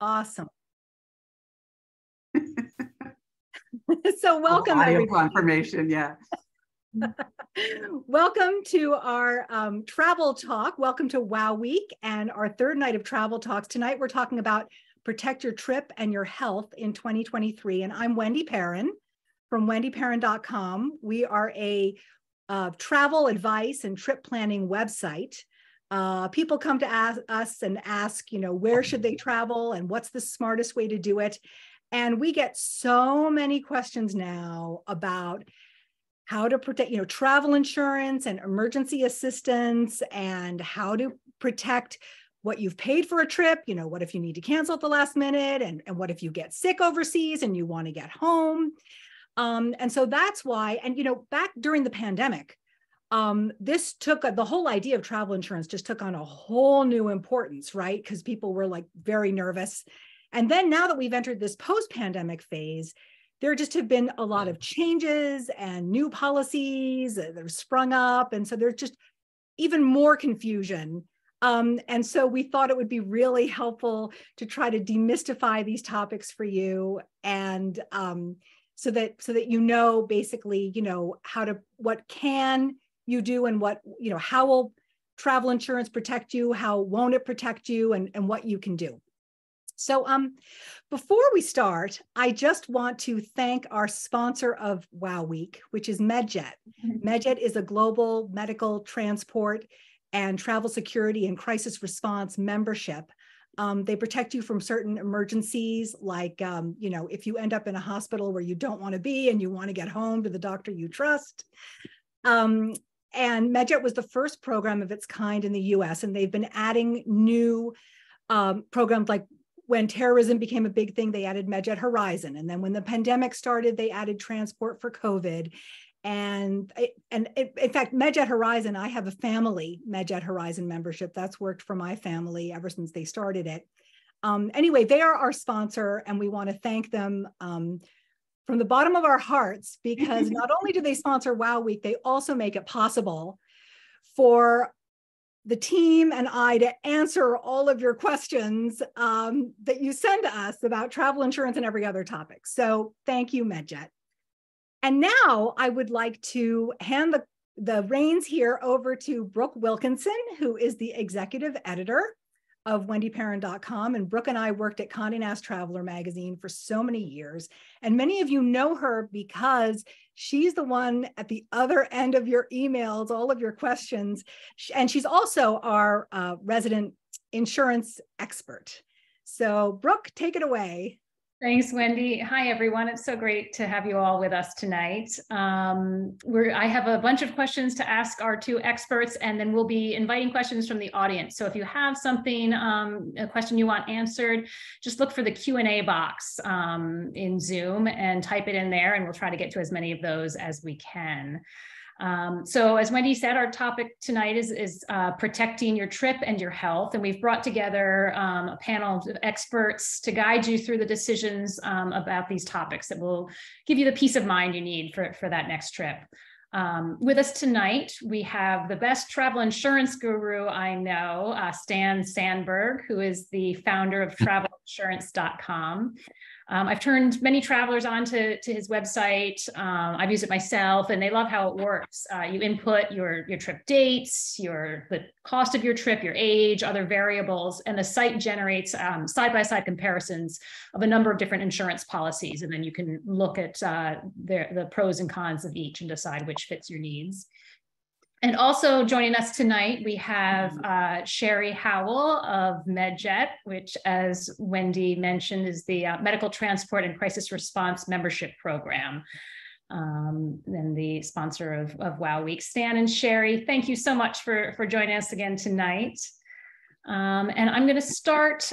Awesome. So welcome, audio everybody. confirmation, yeah. Welcome to our travel talk. Welcome to Wow Week and our third night of travel talks. Tonight, we're talking about protect your trip and your health in 2023. And I'm Wendy Perrin from WendyPerrin.com. We are a travel advice and trip planning website. People come to us and ask, where should they travel and what's the smartest way to do it? And we get so many questions now about how to protect, travel insurance and emergency assistance, and how to protect what you've paid for a trip. What if you need to cancel at the last minute? And what if you get sick overseas and you want to get home? And so that's why, and back during the pandemic, this took the whole idea of travel insurance just took on a whole new importance, right? Because people were like very nervous. And then now that we've entered this post-pandemic phase, there just have been a lot of changes and new policies that have sprung up. And so there's just even more confusion. And so we thought it would be really helpful to try to demystify these topics for you. And so that basically, what can you do and what, how will travel insurance protect you? How won't it protect you, and what you can do? So before we start, I just want to thank our sponsor of Wow Week, which is MedJet. MedJet is a global medical transport and travel security and crisis response membership. They protect you from certain emergencies, like, if you end up in a hospital where you don't want to be and you want to get home to the doctor you trust. And MedJet was the first program of its kind in the US, and they've been adding new programs. Like when terrorism became a big thing, they added MedJet Horizon. And then when the pandemic started, they added transport for COVID. And in fact, MedJet Horizon, I have a family MedJet Horizon membership that's worked for my family ever since they started it. Anyway, they are our sponsor, and we want to thank them from the bottom of our hearts, because not only do they sponsor Wow Week, they also make it possible for the team and I to answer all of your questions that you send to us about travel insurance and every other topic. So thank you, MedJet. And now I would like to hand the reins here over to Brooke Wilkinson, who is the executive editor of WendyPerrin.com. And Brooke and I worked at Condé Nast Traveler magazine for so many years. And many of you know her because she's the one at the other end of your emails, all of your questions. And she's also our resident insurance expert. So Brooke, take it away. Thanks, Wendy. Hi, everyone. It's so great to have you all with us tonight. I have a bunch of questions to ask our two experts, and then we'll be inviting questions from the audience. So if you have something, a question you want answered, just look for the Q&A box in Zoom and type it in there, and we'll try to get to as many of those as we can. So as Wendy said, our topic tonight is protecting your trip and your health. And we've brought together a panel of experts to guide you through the decisions about these topics that will give you the peace of mind you need for that next trip. With us tonight, we have the best travel insurance guru I know, Stan Sandberg, who is the founder of travelinsurance.com. I've turned many travelers on to his website. I've used it myself, and they love how it works. You input your trip dates, the cost of your trip, your age, other variables, and the site generates side-by-side comparisons of a number of different insurance policies. And then you can look at the pros and cons of each and decide which fits your needs. And also joining us tonight, we have Sherry Howell of MedJet, which, as Wendy mentioned, is the Medical Transport and Crisis Response Membership Program, and the sponsor of Wow Week. Stan and Sherry, thank you so much for joining us again tonight. And I'm going to start,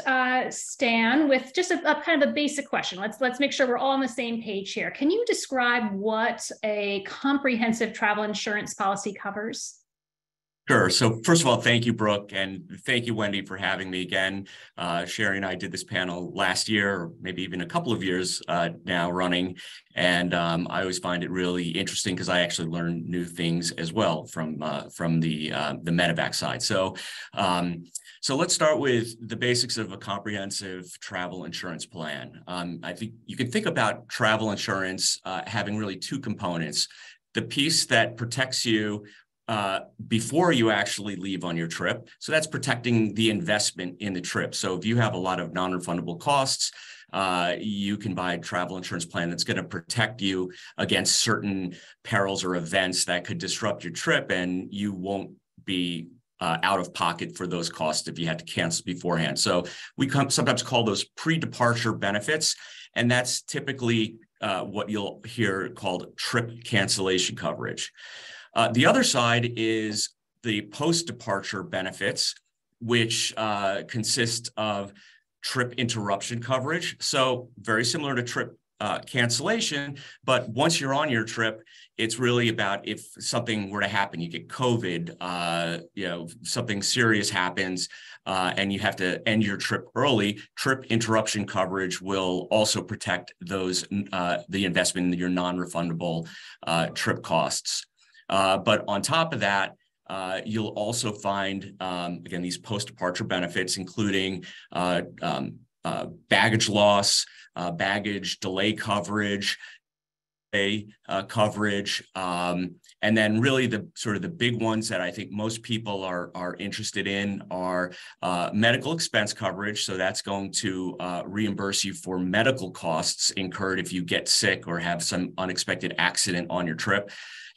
Stan, with just a kind of a basic question. Let's make sure we're all on the same page here. Can you describe what a comprehensive travel insurance policy covers? Sure. So first of all, thank you, Brooke, and thank you, Wendy, for having me again. Sherry and I did this panel last year, or maybe even a couple of years now running, and I always find it really interesting because I actually learn new things as well from the medevac side. So let's start with the basics of a comprehensive travel insurance plan. I think you can think about travel insurance having really two components: the piece that protects you before you actually leave on your trip. So that's protecting the investment in the trip. So if you have a lot of non-refundable costs, you can buy a travel insurance plan that's going to protect you against certain perils or events that could disrupt your trip, and you won't be out of pocket for those costs if you had to cancel beforehand. So we sometimes call those pre-departure benefits, and that's typically what you'll hear called trip cancellation coverage. The other side is the post-departure benefits, which consist of trip interruption coverage. So very similar to trip cancellation, but once you're on your trip, it's really about if something were to happen, you get COVID, something serious happens, and you have to end your trip early. Trip interruption coverage will also protect those the investment in your non-refundable trip costs. But on top of that, you'll also find, again, these post-departure benefits, including baggage loss, baggage delay coverage, and then really the big ones that I think most people are interested in are medical expense coverage. So that's going to reimburse you for medical costs incurred if you get sick or have some unexpected accident on your trip.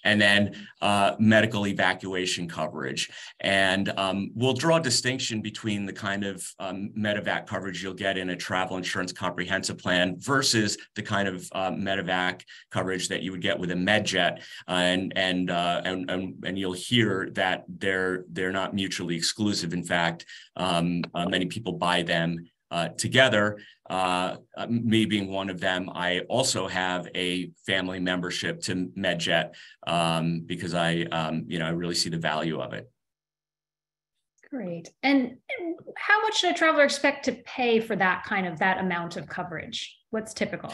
And then medical evacuation coverage. And we'll draw a distinction between the kind of medevac coverage you'll get in a travel insurance comprehensive plan versus the kind of medevac coverage that you would get with a MedJet. And you'll hear that they're not mutually exclusive. In fact, many people buy them together. Me being one of them, I also have a family membership to MedJet because I really see the value of it. Great. And how much should a traveler expect to pay for that amount of coverage? What's typical?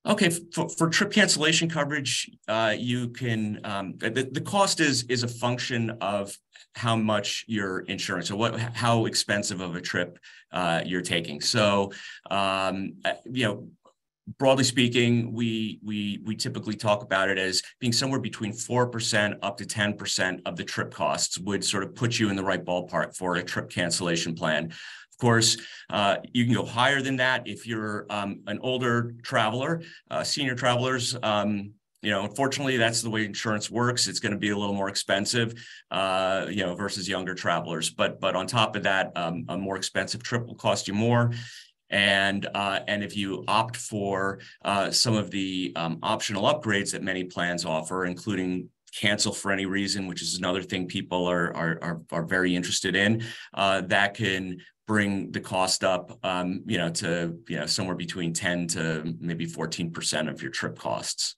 Okay, for trip cancellation coverage, you can the cost is a function of how much your insurance, or how expensive of a trip you're taking. So broadly speaking, we typically talk about it as being somewhere between 4% up to 10% of the trip costs would sort of put you in the right ballpark for a trip cancellation plan. Of course, you can go higher than that if you're an older traveler. Senior travelers, unfortunately, that's the way insurance works. It's going to be a little more expensive, versus younger travelers. But on top of that, a more expensive trip will cost you more. And if you opt for some of the optional upgrades that many plans offer, including cancel for any reason, which is another thing people are very interested in, that can bring the cost up, to somewhere between 10 to maybe 14% of your trip costs.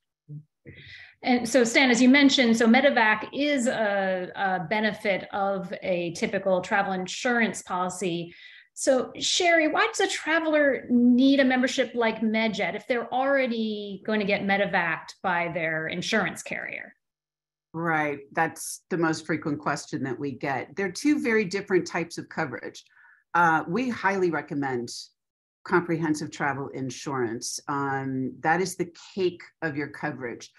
And so, Stan, as you mentioned, so medevac is a benefit of a typical travel insurance policy. So, Sherry, why does a traveler need a membership like MedJet if they're already going to get medevaced by their insurance carrier? Right. That's the most frequent question that we get. They're two very different types of coverage. We highly recommend comprehensive travel insurance. That is the cake of your coverage.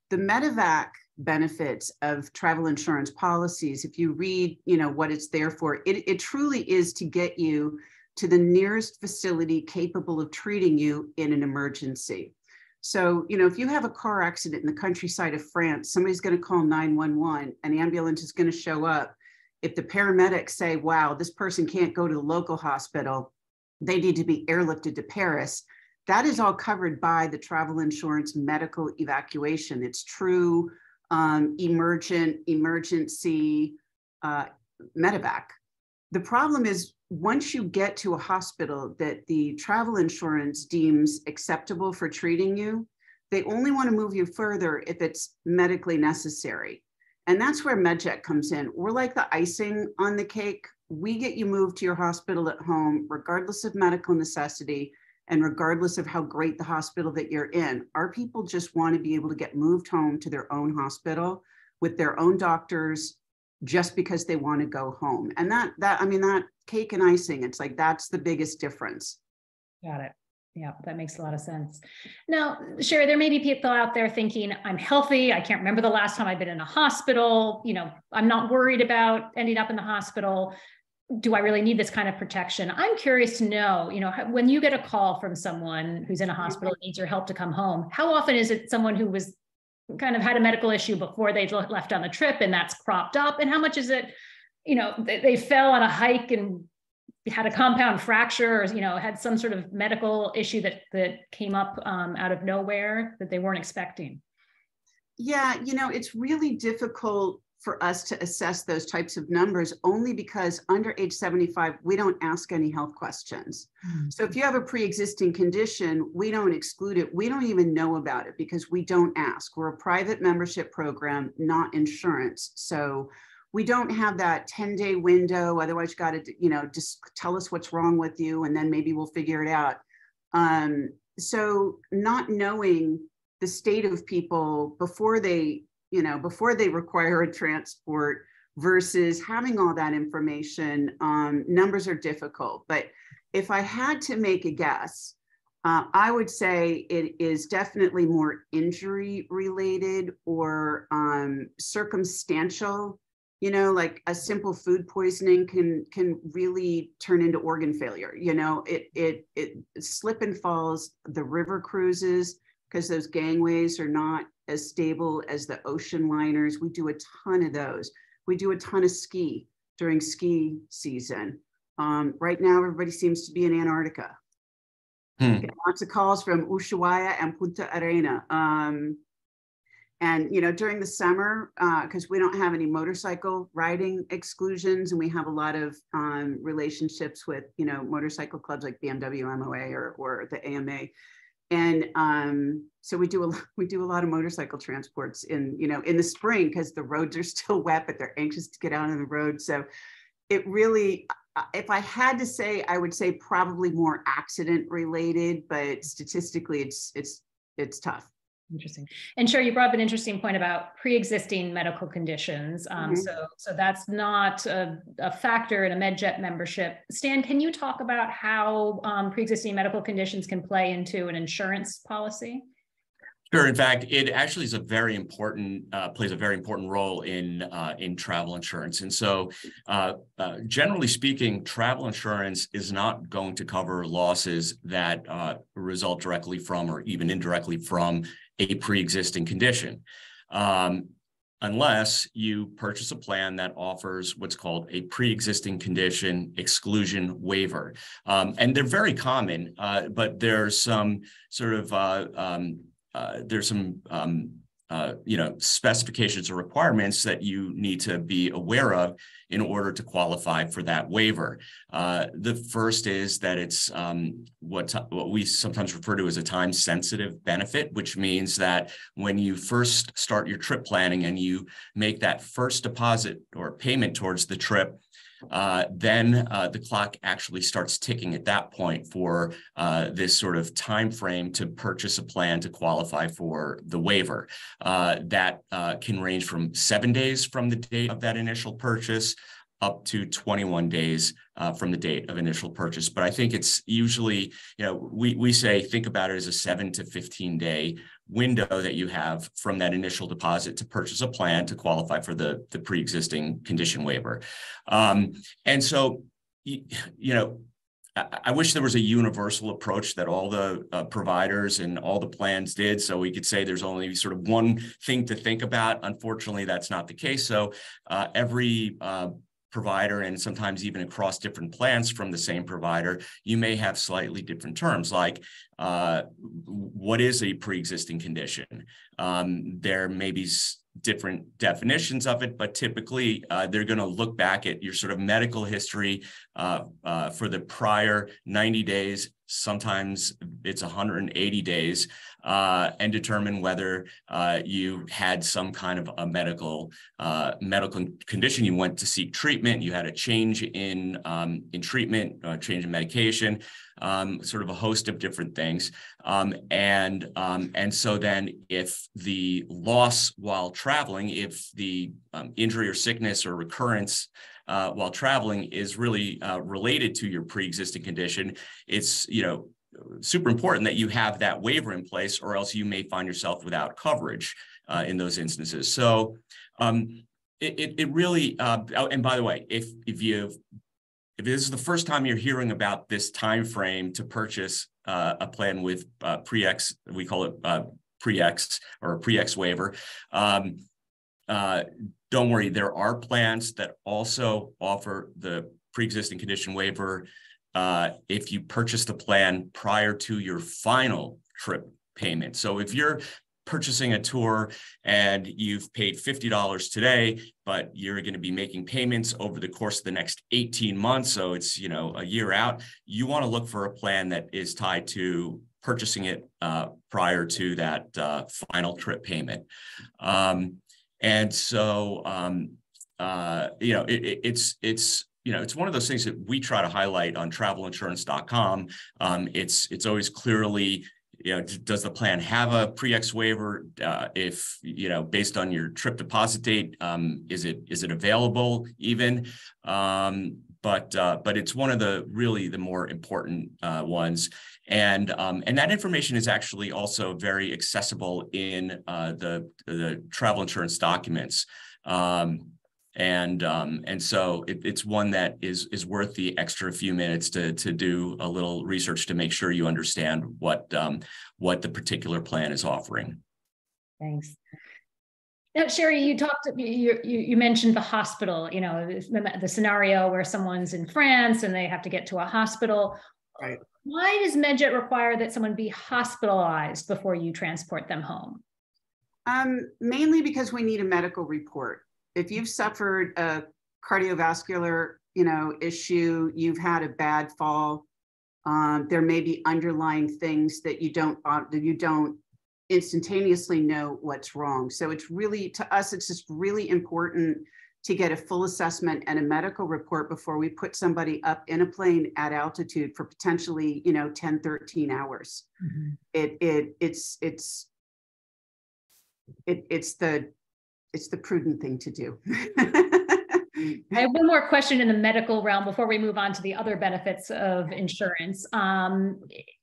The medevac benefits of travel insurance policies, if you read, what it's there for, it truly is to get you to the nearest facility capable of treating you in an emergency. So, if you have a car accident in the countryside of France, somebody's going to call 911, an ambulance is going to show up. If the paramedics say, wow, this person can't go to the local hospital, they need to be airlifted to Paris, that is all covered by the travel insurance medical evacuation. It's true emergency medevac. The problem is once you get to a hospital that the travel insurance deems acceptable for treating you, they only want to move you further if it's medically necessary. And that's where MedJet comes in. We're like the icing on the cake. We get you moved to your hospital at home, regardless of medical necessity and regardless of how great the hospital that you're in. Our people just want to be able to get moved home to their own hospital with their own doctors just because they want to go home. And that cake and icing, it's like, that's the biggest difference. Got it. Yeah, that makes a lot of sense. Now, Sherry, there may be people out there thinking, I'm healthy. I can't remember the last time I've been in a hospital. I'm not worried about ending up in the hospital. Do I really need this kind of protection? I'm curious to know, when you get a call from someone who's in a hospital and needs your help to come home, how often is it someone who was kind of had a medical issue before they left on the trip and that's cropped up? And how much is it, they fell on a hike and had a compound fracture or, had some sort of medical issue that came up out of nowhere that they weren't expecting? Yeah, it's really difficult for us to assess those types of numbers only because under age 75, we don't ask any health questions. Mm-hmm. So if you have a pre-existing condition, we don't exclude it. We don't even know about it because we don't ask. We're a private membership program, not insurance. So we don't have that 10-day window. Otherwise, you got to, just tell us what's wrong with you, and then maybe we'll figure it out. So not knowing the state of people before they require a transport versus having all that information, numbers are difficult. But if I had to make a guess, I would say it is definitely more injury related or circumstantial. Like a simple food poisoning can really turn into organ failure. It slip and falls, the river cruises, because those gangways are not as stable as the ocean liners. We do a ton of those. We do a ton of ski during ski season. Right now, everybody seems to be in Antarctica. Get lots of calls from Ushuaia and Punta Arena. And, during the summer, because we don't have any motorcycle riding exclusions, and we have a lot of relationships with, motorcycle clubs like BMW, MOA, or the AMA. And so we do a lot of motorcycle transports in the spring because the roads are still wet, but they're anxious to get out on the road. So it really, if I had to say, I would say probably more accident related, but statistically it's tough. Interesting. And sure, you brought up an interesting point about pre-existing medical conditions. So that's not a factor in a MedJet membership. Stan, can you talk about how pre-existing medical conditions can play into an insurance policy? Sure. In fact, it actually is plays a very important role in travel insurance. And so, generally speaking, travel insurance is not going to cover losses that result directly from or even indirectly from a pre-existing condition, unless you purchase a plan that offers what's called a pre-existing condition exclusion waiver. And they're very common, but there's some sort of specifications or requirements that you need to be aware of in order to qualify for that waiver. The first is that it's what we sometimes refer to as a time-sensitive benefit, which means that when you first start your trip planning and you make that first deposit or payment towards the trip, then the clock actually starts ticking at that point for this sort of time frame to purchase a plan to qualify for the waiver. That can range from 7 days from the date of that initial purchase up to 21 days from the date of initial purchase. But I think it's usually, we say think about it as a 7 to 15 day window that you have from that initial deposit to purchase a plan to qualify for the pre-existing condition waiver. And so, I wish there was a universal approach that all the providers and all the plans did. So we could say there's only sort of one thing to think about. Unfortunately, that's not the case. So every provider, and sometimes even across different plans from the same provider, you may have slightly different terms, like what is a pre-existing condition? There may be different definitions of it, but typically they're going to look back at your sort of medical history for the prior 90 days, sometimes it's 180 days, and determine whether you had some kind of a medical condition. You went to seek treatment. You had a change in treatment, change in medication, sort of a host of different things. And so then if the loss while traveling, if the injury or sickness or recurrence while traveling is really related to your pre-existing condition, it's, super important that you have that waiver in place, or else you may find yourself without coverage in those instances. So it really, and by the way, if this is the first time you're hearing about this time frame to purchase a plan with pre-X, we call it pre-X or a pre-X waiver, don't worry, there are plans that also offer the pre-existing condition waiver if you purchase the plan prior to your final trip payment. So if you're purchasing a tour and you've paid $50 today, but you're going to be making payments over the course of the next 18 months, so it's, a year out, you want to look for a plan that is tied to purchasing it prior to that final trip payment. And so, it's one of those things that we try to highlight on travelinsurance.com. It's always clearly, does the plan have a pre-X waiver? If, based on your trip deposit date, is it available even? But it's one of the more important ones. And that information is actually also very accessible in the travel insurance documents. And so it's one that is worth the extra few minutes to do a little research to make sure you understand what the particular plan is offering. Thanks. Now, Sherry, you mentioned the hospital, the scenario where someone's in France and they have to get to a hospital. Right. Why does MedJet require that someone be hospitalized before you transport them home? Mainly because we need a medical report. If you've suffered a cardiovascular, issue, you've had a bad fall, there may be underlying things that you don't instantaneously know what's wrong. So it's really, to us, it's just really important to get a full assessment and a medical report before we put somebody up in a plane at altitude for potentially, 10, 13 hours. Mm-hmm. It's the prudent thing to do. I have one more question in the medical realm before we move on to the other benefits of insurance. I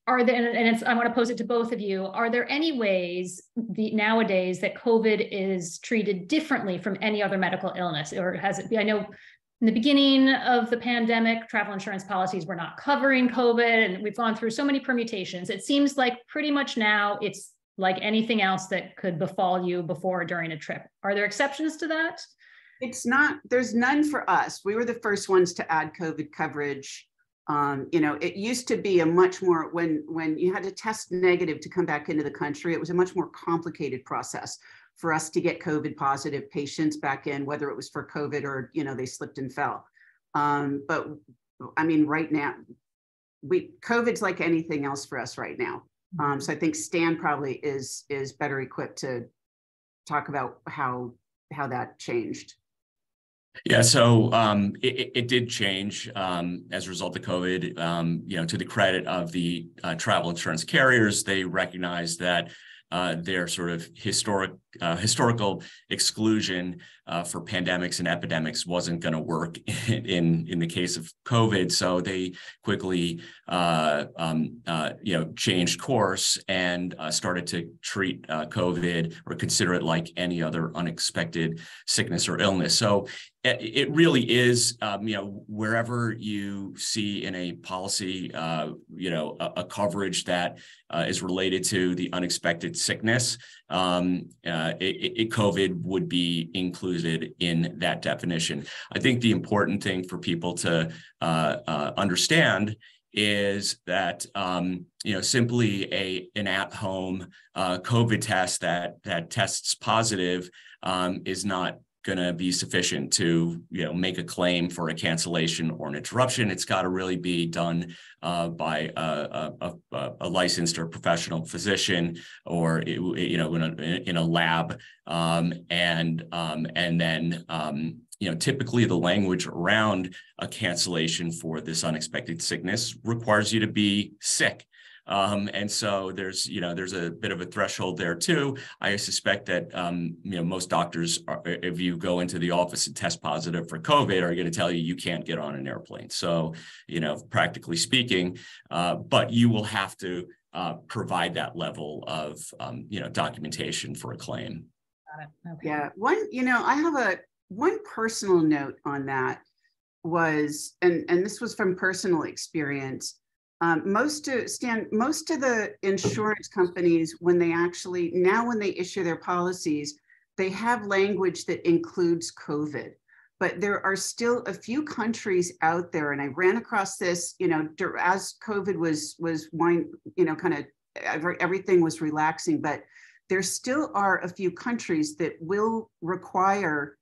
want to pose it to both of you. Are there any ways nowadays that COVID is treated differently from any other medical illness? Or has it been, I know in the beginning of the pandemic, travel insurance policies were not covering COVID, and we've gone through so many permutations. It seems like pretty much now it's like anything else that could befall you before or during a trip. Are there exceptions to that? It's not, there's none for us. We were the first ones to add COVID coverage. It used to be a much more, when you had to test negative to come back into the country, it was a much more complicated process for us to get COVID positive patients back in, whether it was for COVID or, they slipped and fell. But I mean, right now, COVID's like anything else for us right now. So I think Stan probably is better equipped to talk about how that changed. Yeah, so it did change as a result of COVID. To the credit of the travel insurance carriers, they recognized that their sort of historical exclusion for pandemics and epidemics wasn't going to work in the case of COVID. So they quickly, changed course and started to treat COVID or consider it like any other unexpected sickness or illness. So it really is, wherever you see in a policy, a coverage that is related to the unexpected sickness, COVID would be included in that definition. I think the important thing for people to understand is that simply an at-home COVID test that tests positive is not going to be sufficient to, make a claim for a cancellation or an interruption. It's got to really be done by a licensed or professional physician, or in a lab, and then typically the language around a cancellation for this unexpected sickness requires you to be sick. And so there's a bit of a threshold there too. I suspect that, most doctors, if you go into the office and test positive for COVID, are going to tell you you can't get on an airplane. So, practically speaking, but you will have to provide that level of, documentation for a claim. Got it. Okay. Yeah. I have one personal note on that was, and this was from personal experience. Most of the insurance companies, when they issue their policies, they have language that includes COVID. But there are still a few countries out there, and I ran across this, as COVID everything was relaxing, but there still are a few countries that will require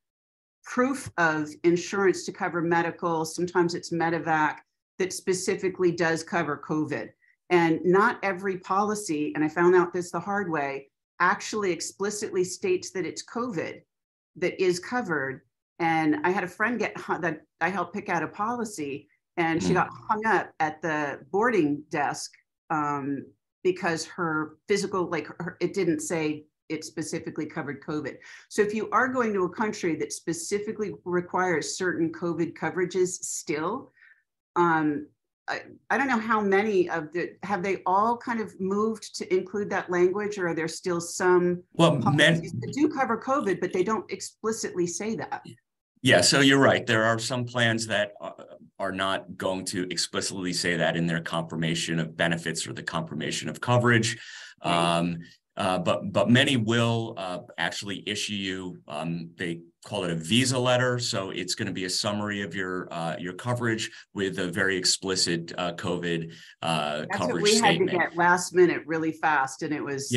proof of insurance to cover medical. Sometimes it's medevac that specifically does cover COVID. And not every policy, and I found out this the hard way, actually explicitly states that it's COVID that is covered. And I had a friend that I helped pick out a policy, and she got hung up at the boarding desk because her physical, it didn't say it specifically covered COVID. So if you are going to a country that specifically requires certain COVID coverages still, I don't know how many have they all kind of moved to include that language, or are there still some policies that do cover COVID, but they don't explicitly say that? Yeah, so you're right. There are some plans that are not going to explicitly say that in their confirmation of benefits or the confirmation of coverage. Right. But many will actually issue you, they call it a visa letter. So it's going to be a summary of your coverage with a very explicit COVID That's coverage what we statement. had to get last minute really fast. And it was,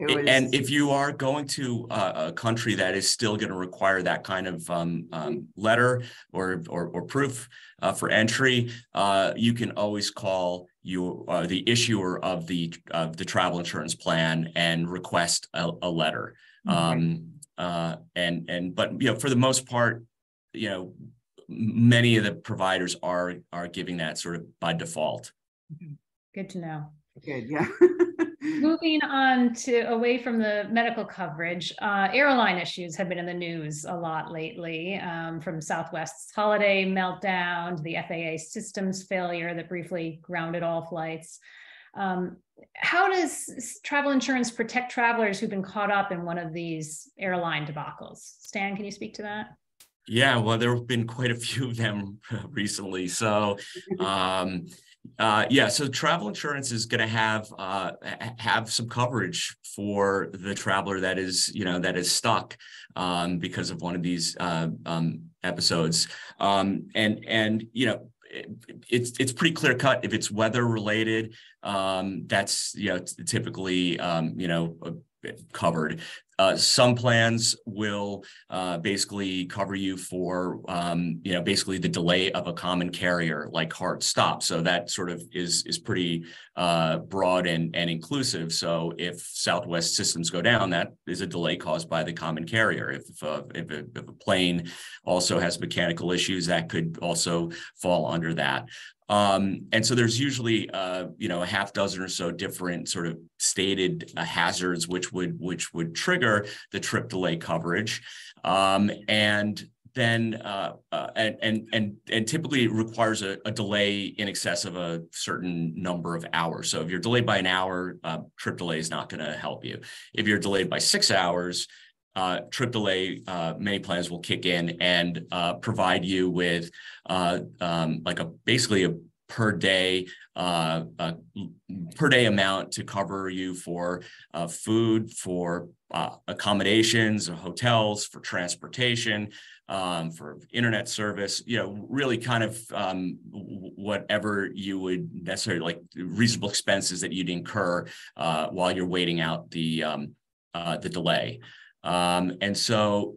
and if you are going to a country that is still going to require that kind of letter or proof for entry, you can always call the issuer of the travel insurance plan and request a letter. Okay. But for the most part, many of the providers are giving that sort of by default. Good to know. Good, yeah. Moving on to away from the medical coverage, airline issues have been in the news a lot lately, from Southwest's holiday meltdown to the FAA systems failure that briefly grounded all flights. How does travel insurance protect travelers who've been caught up in one of these airline debacles? Stan, can you speak to that? Yeah, well, there have been quite a few of them recently. So, so travel insurance is going to have some coverage for the traveler that is stuck because of one of these episodes, it's pretty clear cut. If it's weather related, that's typically covered. Some plans will basically cover you for basically the delay of a common carrier, like hard stop. So that sort of is pretty broad and inclusive. So if Southwest systems go down, that is a delay caused by the common carrier. If a plane also has mechanical issues, that could also fall under that. And so there's usually, a half dozen or so different sort of stated hazards which would trigger the trip delay coverage, and then and typically it requires a delay in excess of a certain number of hours. So if you're delayed by an hour, trip delay is not going to help you. If you're delayed by 6 hours, trip delay, many plans will kick in and provide you with basically a per day amount to cover you for food, for accommodations, hotels, for transportation, for internet service, really kind of whatever you would necessarily, like reasonable expenses that you'd incur while you're waiting out the delay. And so,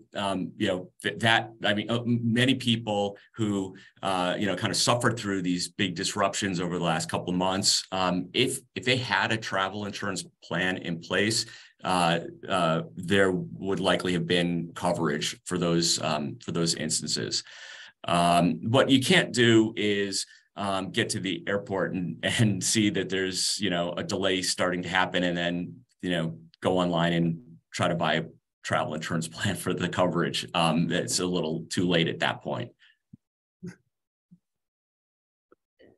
many people who, kind of suffered through these big disruptions over the last couple of months, if they had a travel insurance plan in place, there would likely have been coverage for those instances. What you can't do is get to the airport and see that there's, a delay starting to happen, and then, go online and try to buy a travel insurance plan for the coverage. It's a little too late at that point.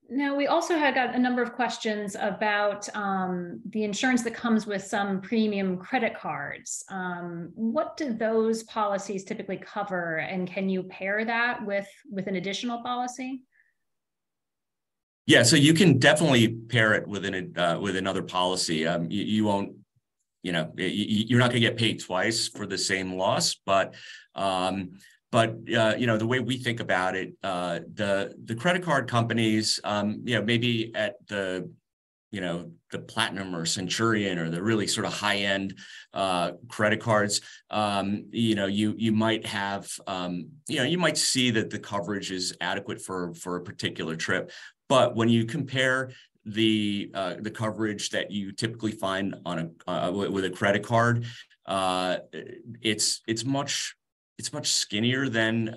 Now, we also had got a number of questions about the insurance that comes with some premium credit cards. What do those policies typically cover, and can you pair that with an additional policy? Yeah, so you can definitely pair it with another policy. You won't, you're not going to get paid twice for the same loss, but the way we think about it, the credit card companies, maybe at the Platinum or Centurion or the really sort of high end credit cards, you might have, you might see that the coverage is adequate for a particular trip. But when you compare the coverage that you typically find on with a credit card, it's much skinnier than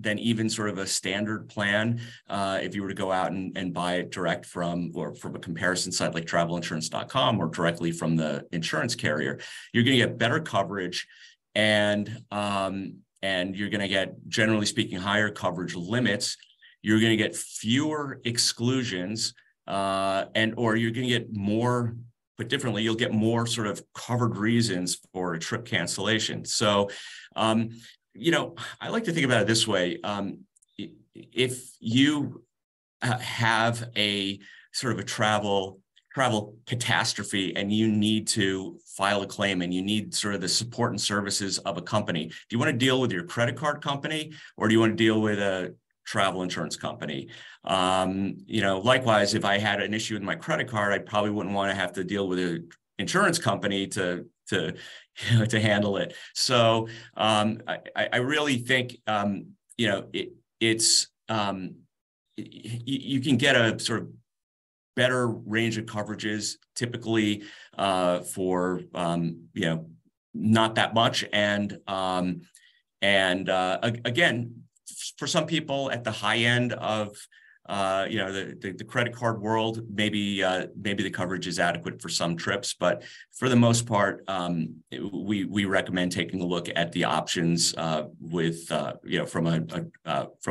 even sort of a standard plan. If you were to go out and buy it direct from a comparison site like travelinsurance.com or directly from the insurance carrier, you're going to get better coverage, and you're going to get, generally speaking, higher coverage limits. You're going to get fewer exclusions, or you're going to get more, but differently, you'll get more sort of covered reasons for a trip cancellation. So, I like to think about it this way. If you have a sort of a travel catastrophe and you need to file a claim and you need sort of the support and services of a company, do you want to deal with your credit card company, or do you want to deal with a travel insurance company? Likewise, if I had an issue with my credit card, I probably wouldn't want to have to deal with an insurance company to handle it. So I really think you can get a sort of better range of coverages typically for not that much, and again, for some people at the high end of the credit card world, maybe the coverage is adequate for some trips, but for the most part, we recommend taking a look at the options from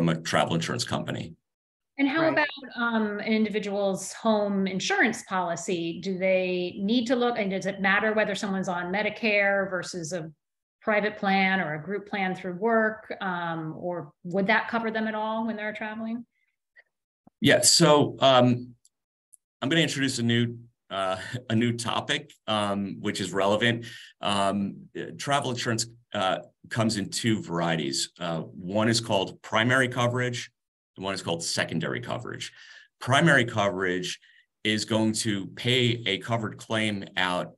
a travel insurance company. And how about an individual's home insurance policy? Do they need to look, and does it matter whether someone's on Medicare versus a private plan or a group plan through work, or would that cover them at all when they're traveling? Yeah, so I'm going to introduce a new topic, which is relevant. Travel insurance comes in two varieties. One is called primary coverage, and one is called secondary coverage. Primary coverage is going to pay a covered claim out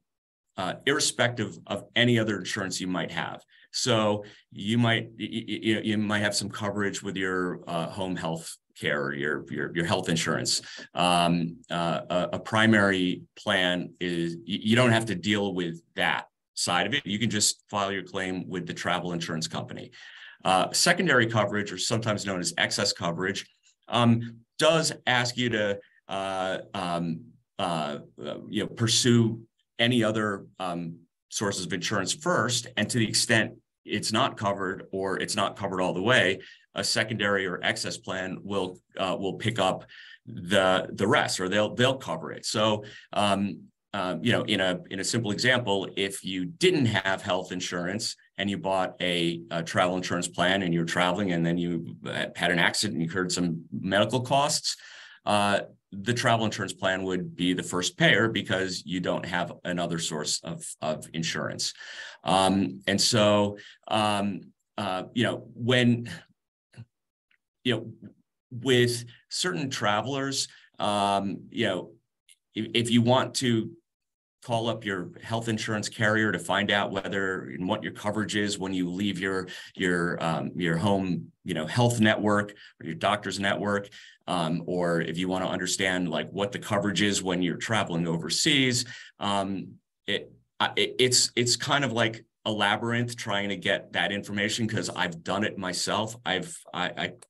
irrespective of any other insurance you might have. So you might have some coverage with your home health care or your health insurance. A primary plan is you don't have to deal with that side of it. You can just file your claim with the travel insurance company. Secondary coverage, or sometimes known as excess coverage, does ask you to pursue any other sources of insurance first, and to the extent it's not covered or it's not covered all the way, a secondary or excess plan will pick up the rest, or they'll cover it. So in a simple example, if you didn't have health insurance and you bought a travel insurance plan and you're traveling and then you had an accident and incurred some medical costs, the travel insurance plan would be the first payer because you don't have another source of insurance. And so, when, with certain travelers, if you want to call up your health insurance carrier to find out whether and what your coverage is when you leave your home, health network or your doctor's network, or if you want to understand like what the coverage is when you're traveling overseas. It's kind of like a labyrinth trying to get that information, because I've done it myself. I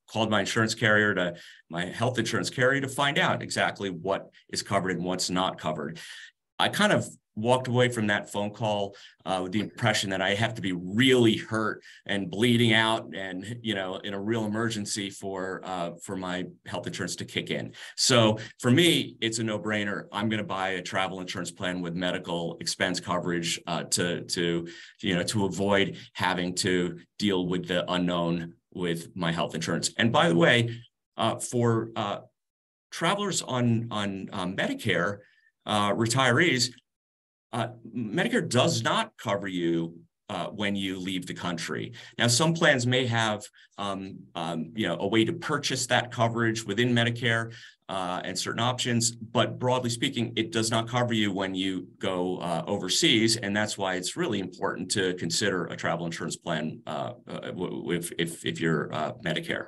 called my insurance carrier my health insurance carrier to find out exactly what is covered and what's not covered. I kind of walked away from that phone call with the impression that I have to be really hurt and bleeding out and, in a real emergency for my health insurance to kick in. So for me, it's a no-brainer. I'm going to buy a travel insurance plan with medical expense coverage to avoid having to deal with the unknown with my health insurance. And by the way, for travelers on Medicare, retirees, Medicare does not cover you when you leave the country. Now, some plans may have a way to purchase that coverage within Medicare and certain options, but broadly speaking, it does not cover you when you go overseas, and that's why it's really important to consider a travel insurance plan if you're Medicare.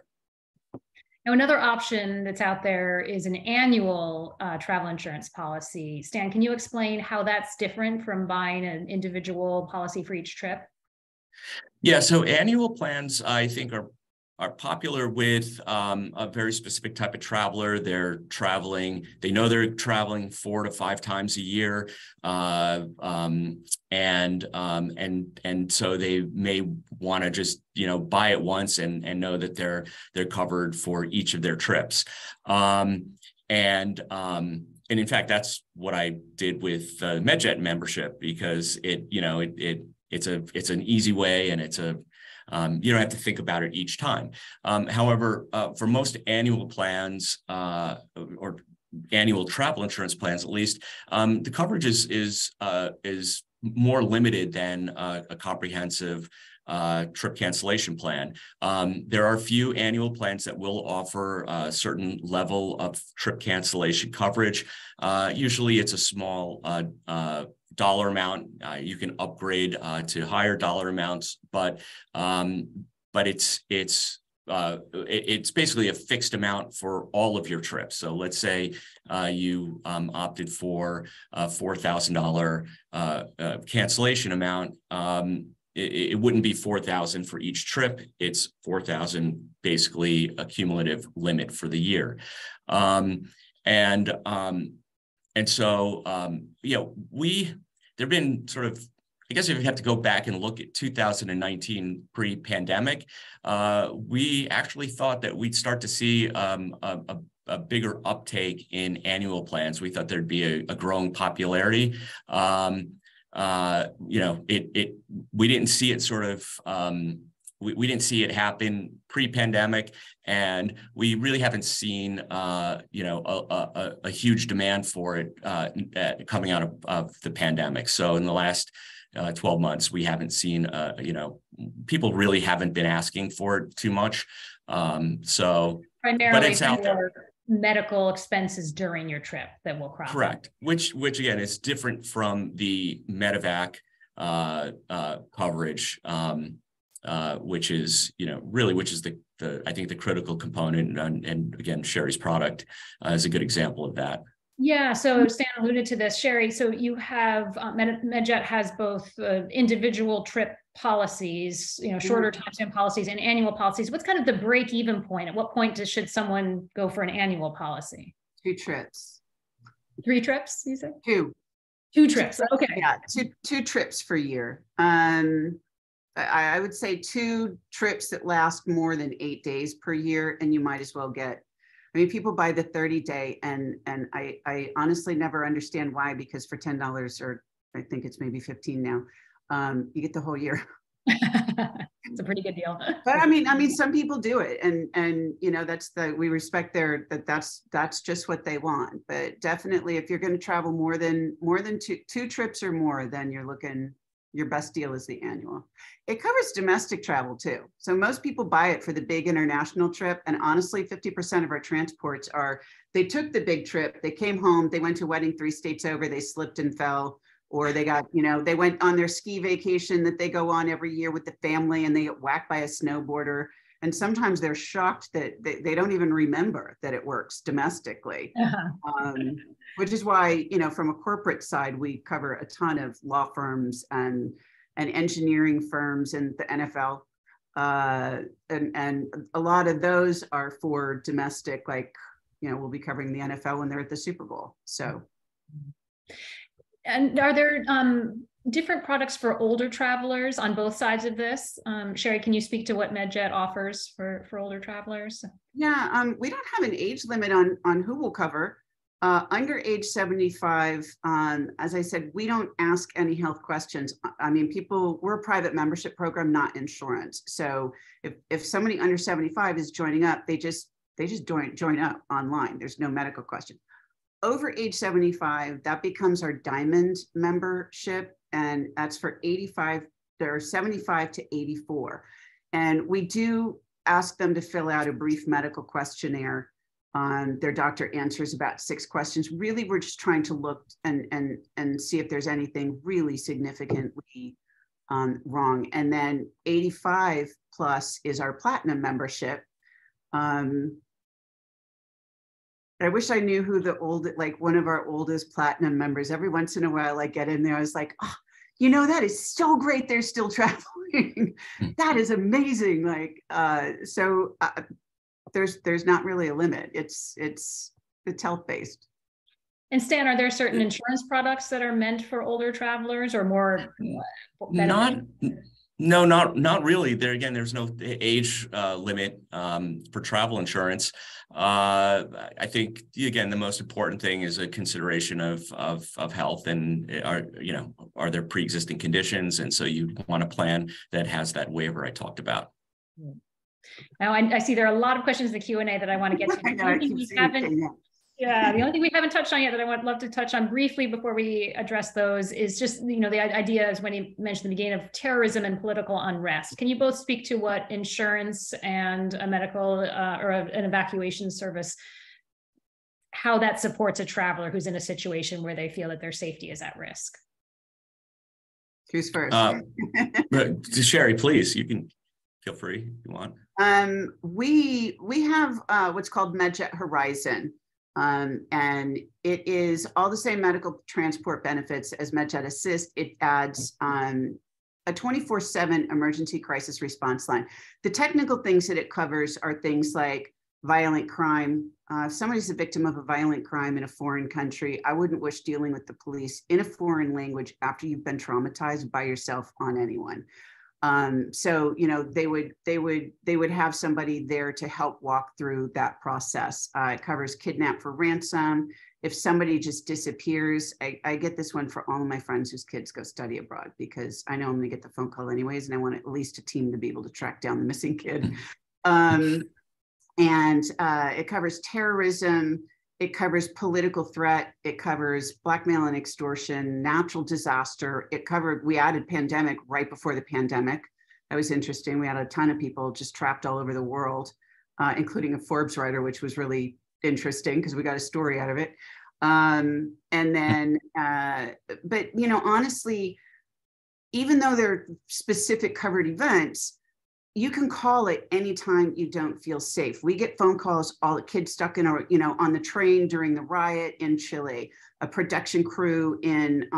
Now, another option that's out there is an annual travel insurance policy. Stan, can you explain how that's different from buying an individual policy for each trip? Yeah, so annual plans, I think, are popular with a very specific type of traveler. They know they're traveling 4 to 5 times a year, and so they may want to just buy it once and know that they're covered for each of their trips. And in fact, that's what I did with MedJet membership, because it's an easy way, and it's you don't have to think about it each time. However, for most annual plans or annual travel insurance plans, at least, the coverage is more limited than a comprehensive trip cancellation plan. There are a few annual plans that will offer a certain level of trip cancellation coverage. Usually it's a small dollar amount. You can upgrade to higher dollar amounts, but it's basically a fixed amount for all of your trips. So let's say you opted for a $4,000 cancellation amount. It wouldn't be $4,000 for each trip. It's $4,000 basically a cumulative limit for the year. And so, there've been sort of, I guess if you have to go back and look at 2019 pre-pandemic, we actually thought that we'd start to see a bigger uptake in annual plans. We thought there'd be a growing popularity. We didn't see it sort of, we didn't see it happen pre-pandemic, and we really haven't seen, a huge demand for it coming out of the pandemic. So in the last 12 months, we haven't seen, people really haven't been asking for it too much. So primarily, but it's out there. Medical expenses during your trip that will crop Correct. Up. Which again is different from the medevac coverage. Which is, which is the I think the critical component, and again, Sherry's product is a good example of that. Yeah, so Stan alluded to this, Sherry. So you have MedJet has both individual trip policies, shorter time span policies, and annual policies. What's kind of the break-even point? At what point should someone go for an annual policy? 2 trips. 3 trips, you said? 2. 2 trips. Okay. Yeah, two trips per year. I would say 2 trips that last more than 8 days per year, and you might as well get. I mean, people buy the 30-day, and I honestly never understand why, because for $10, or I think it's maybe 15 now, you get the whole year. It's a pretty good deal. But I mean, some people do it, and we respect that's just what they want. But definitely, if you're going to travel more than two trips or more, then you're looking. Your best deal is the annual. It covers domestic travel too. So most people buy it for the big international trip. And honestly, 50% of our transports they took the big trip, they came home, they went to a wedding 3 states over, they slipped and fell, or they got, they went on their ski vacation that they go on every year with the family and they get whacked by a snowboarder. And sometimes they're shocked that they don't even remember that it works domestically, which is why, from a corporate side, we cover a ton of law firms and engineering firms and the NFL. And a lot of those are for domestic, like, we'll be covering the NFL when they're at the Super Bowl. So. And are there different products for older travelers on both sides of this? Sherry, can you speak to what MedJet offers for older travelers? Yeah, we don't have an age limit on who we'll cover. Under age 75, as I said, we don't ask any health questions. I mean, we're a private membership program, not insurance. So if somebody under 75 is joining up, they just join up online. There's no medical question. Over age 75, that becomes our diamond membership, and that's for 75 to 84. And we do ask them to fill out a brief medical questionnaire. Their doctor answers about 6 questions. Really, we're just trying to look and see if there's anything really significantly wrong. And then 85 plus is our platinum membership. I wish I knew who one of our oldest platinum members. Every once in a while I get in there, I was like, oh, that is so great. They're still traveling. That is amazing. There's not really a limit. It's health-based. And Stan, are there certain insurance products that are meant for older travelers or more? No, not really. There's no age limit for travel insurance. I think, again, the most important thing is a consideration of health and are there pre-existing conditions? And so you want a plan that has that waiver I talked about. Now, I see there are a lot of questions in the Q&A that I want to get to. The only thing we haven't touched on yet that I would love to touch on briefly before we address those is just, the idea, as Wendy mentioned at the beginning, of terrorism and political unrest. Can you both speak to what insurance and a medical or an evacuation service, how that supports a traveler who's in a situation where they feel that their safety is at risk? Who's first? Sherry, please, you can feel free if you want. We have what's called MedJet Horizon. And it is all the same medical transport benefits as MedJet Assist. It adds a 24/7 emergency crisis response line. The technical things that it covers are things like violent crime. If somebody's a victim of a violent crime in a foreign country, I wouldn't wish dealing with the police in a foreign language after you've been traumatized by yourself on anyone. So, they would have somebody there to help walk through that process. It covers kidnap for ransom. If somebody just disappears, I get this one for all of my friends whose kids go study abroad, because I know I'm going to get the phone call anyways, and I want at least a team to be able to track down the missing kid. And it covers terrorism. It covers political threat. It covers blackmail and extortion, natural disaster. We added pandemic right before the pandemic. That was interesting. We had a ton of people just trapped all over the world, including a Forbes writer, which was really interesting because we got a story out of it. But honestly, even though they're specific covered events, you can call it anytime you don't feel safe. We get phone calls, all the kids stuck in on the train during the riot in Chile, a production crew in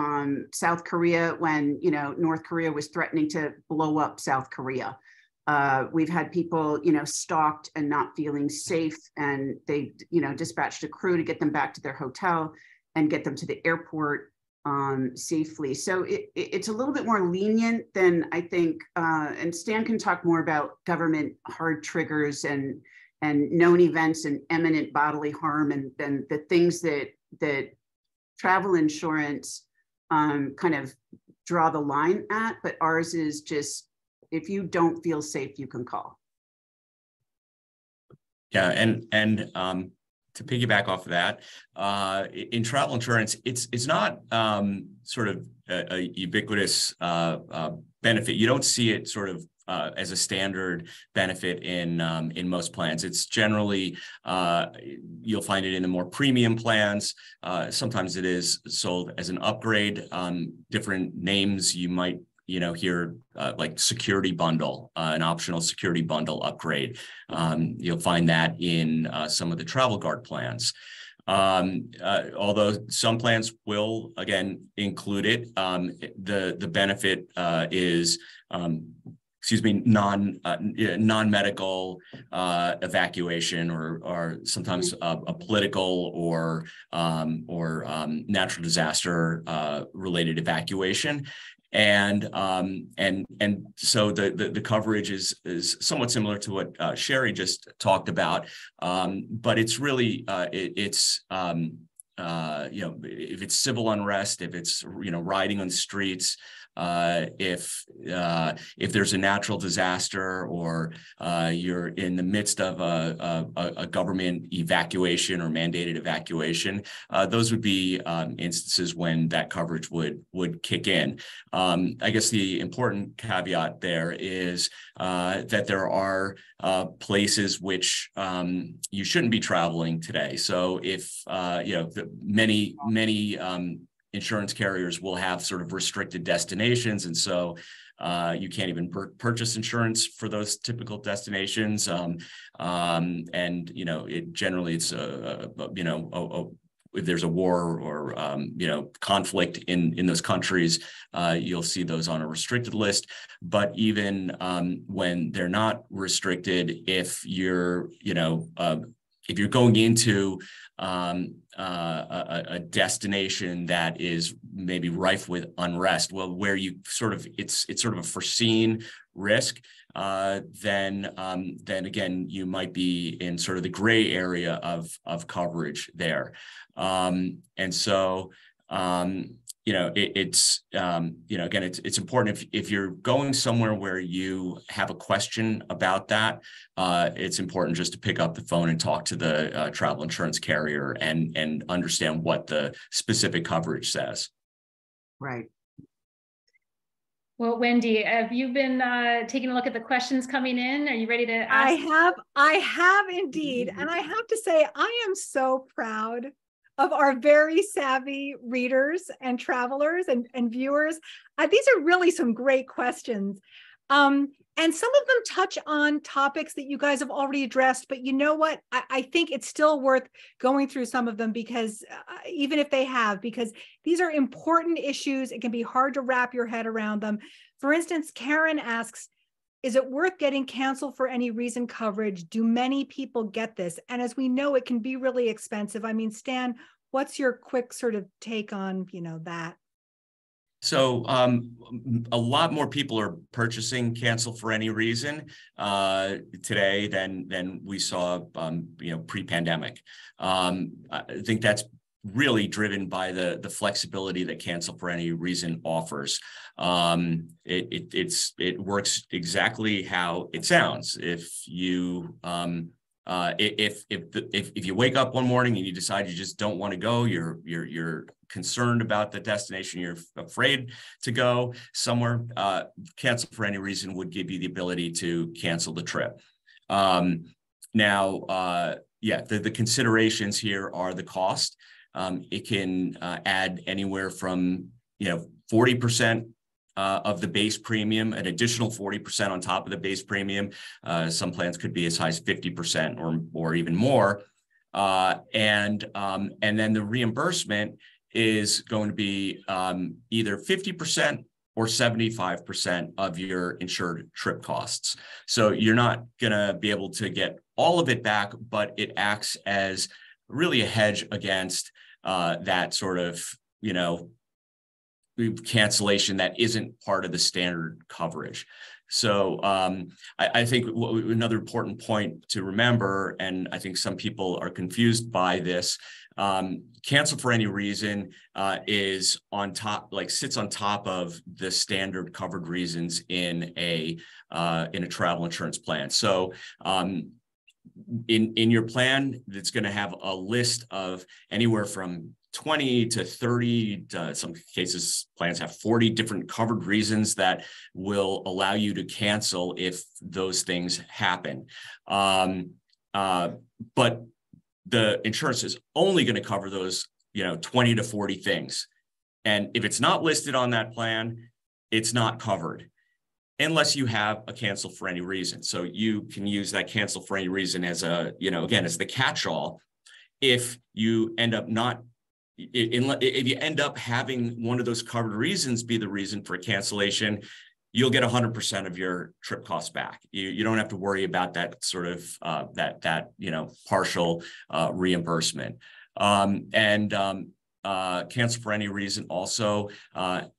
South Korea when, North Korea was threatening to blow up South Korea. We've had people, stalked and not feeling safe, and they, dispatched a crew to get them back to their hotel and get them to the airport safely. So it's a little bit more lenient than I think, and Stan can talk more about government hard triggers and known events and imminent bodily harm and the things that travel insurance kind of draw the line at, but ours is just, if you don't feel safe, you can call. Yeah, and to piggyback off of that, in travel insurance, it's not sort of a ubiquitous benefit. You don't see it sort of as a standard benefit in most plans. It's generally you'll find it in the more premium plans. Sometimes it is sold as an upgrade. Different names you might hear like security bundle, an optional security bundle upgrade. You'll find that in some of the travel guard plans. Although some plans will again include it, the benefit is non-medical evacuation or sometimes a political or natural disaster related evacuation. And so the coverage is somewhat similar to what Sherry just talked about, but it's really if it's civil unrest, if it's rioting on the streets, if there's a natural disaster or you're in the midst of a government evacuation or mandated evacuation, those would be instances when that coverage would kick in. I guess the important caveat there is that there are places which you shouldn't be traveling today. So if many insurance carriers will have sort of restricted destinations, and so you can't even purchase insurance for those typical destinations. Generally it's if there's a war or conflict in those countries, you'll see those on a restricted list. But even when they're not restricted, if you're going into a destination that is maybe rife with unrest, where you it's sort of a foreseen risk, then again you might be in sort of the gray area of coverage there, and so it's important if you're going somewhere where you have a question about that, it's important just to pick up the phone and talk to the travel insurance carrier and understand what the specific coverage says. Right. Well, Wendy, have you been taking a look at the questions coming in? Are you ready to ask? I have indeed. And I have to say, I am so proud of our very savvy readers and travelers and viewers. These are really some great questions. And some of them touch on topics that you guys have already addressed, but you know what? I think it's still worth going through some of them because even if they have, because these are important issues, it can be hard to wrap your head around them. For instance, Karen asks, is it worth getting canceled for any reason coverage? Do many people get this? And as we know, it can be really expensive. I mean, Stan, what's your quick sort of take on, that? So a lot more people are purchasing cancel for any reason today than we saw pre-pandemic. I think that's really driven by the flexibility that cancel for any reason offers. It works exactly how it sounds. If you if you wake up one morning and you decide you just don't want to go, you're concerned about the destination, you're afraid to go somewhere, cancel for any reason would give you the ability to cancel the trip. The considerations here are the cost. It can add anywhere from 40% of the base premium, an additional 40% on top of the base premium. Some plans could be as high as 50% or even more. And then the reimbursement is going to be either 50% or 75% of your insured trip costs. So you're not going to be able to get all of it back, but it acts as really a hedge against that sort of, cancellation that isn't part of the standard coverage. So I think another important point to remember, and I think some people are confused by this, cancel for any reason is on top, sits on top of the standard covered reasons in a travel insurance plan. So in your plan, it's going to have a list of anywhere from 20 to 30, some cases plans have 40 different covered reasons that will allow you to cancel if those things happen. But the insurance is only going to cover those, 20 to 40 things. And if it's not listed on that plan, it's not covered unless you have a cancel for any reason. So you can use that cancel for any reason as again, as the catch-all. If you end up if you end up having one of those covered reasons be the reason for cancellation, you'll get 100% of your trip costs back. You don't have to worry about that sort of partial reimbursement. Cancel for any reason also can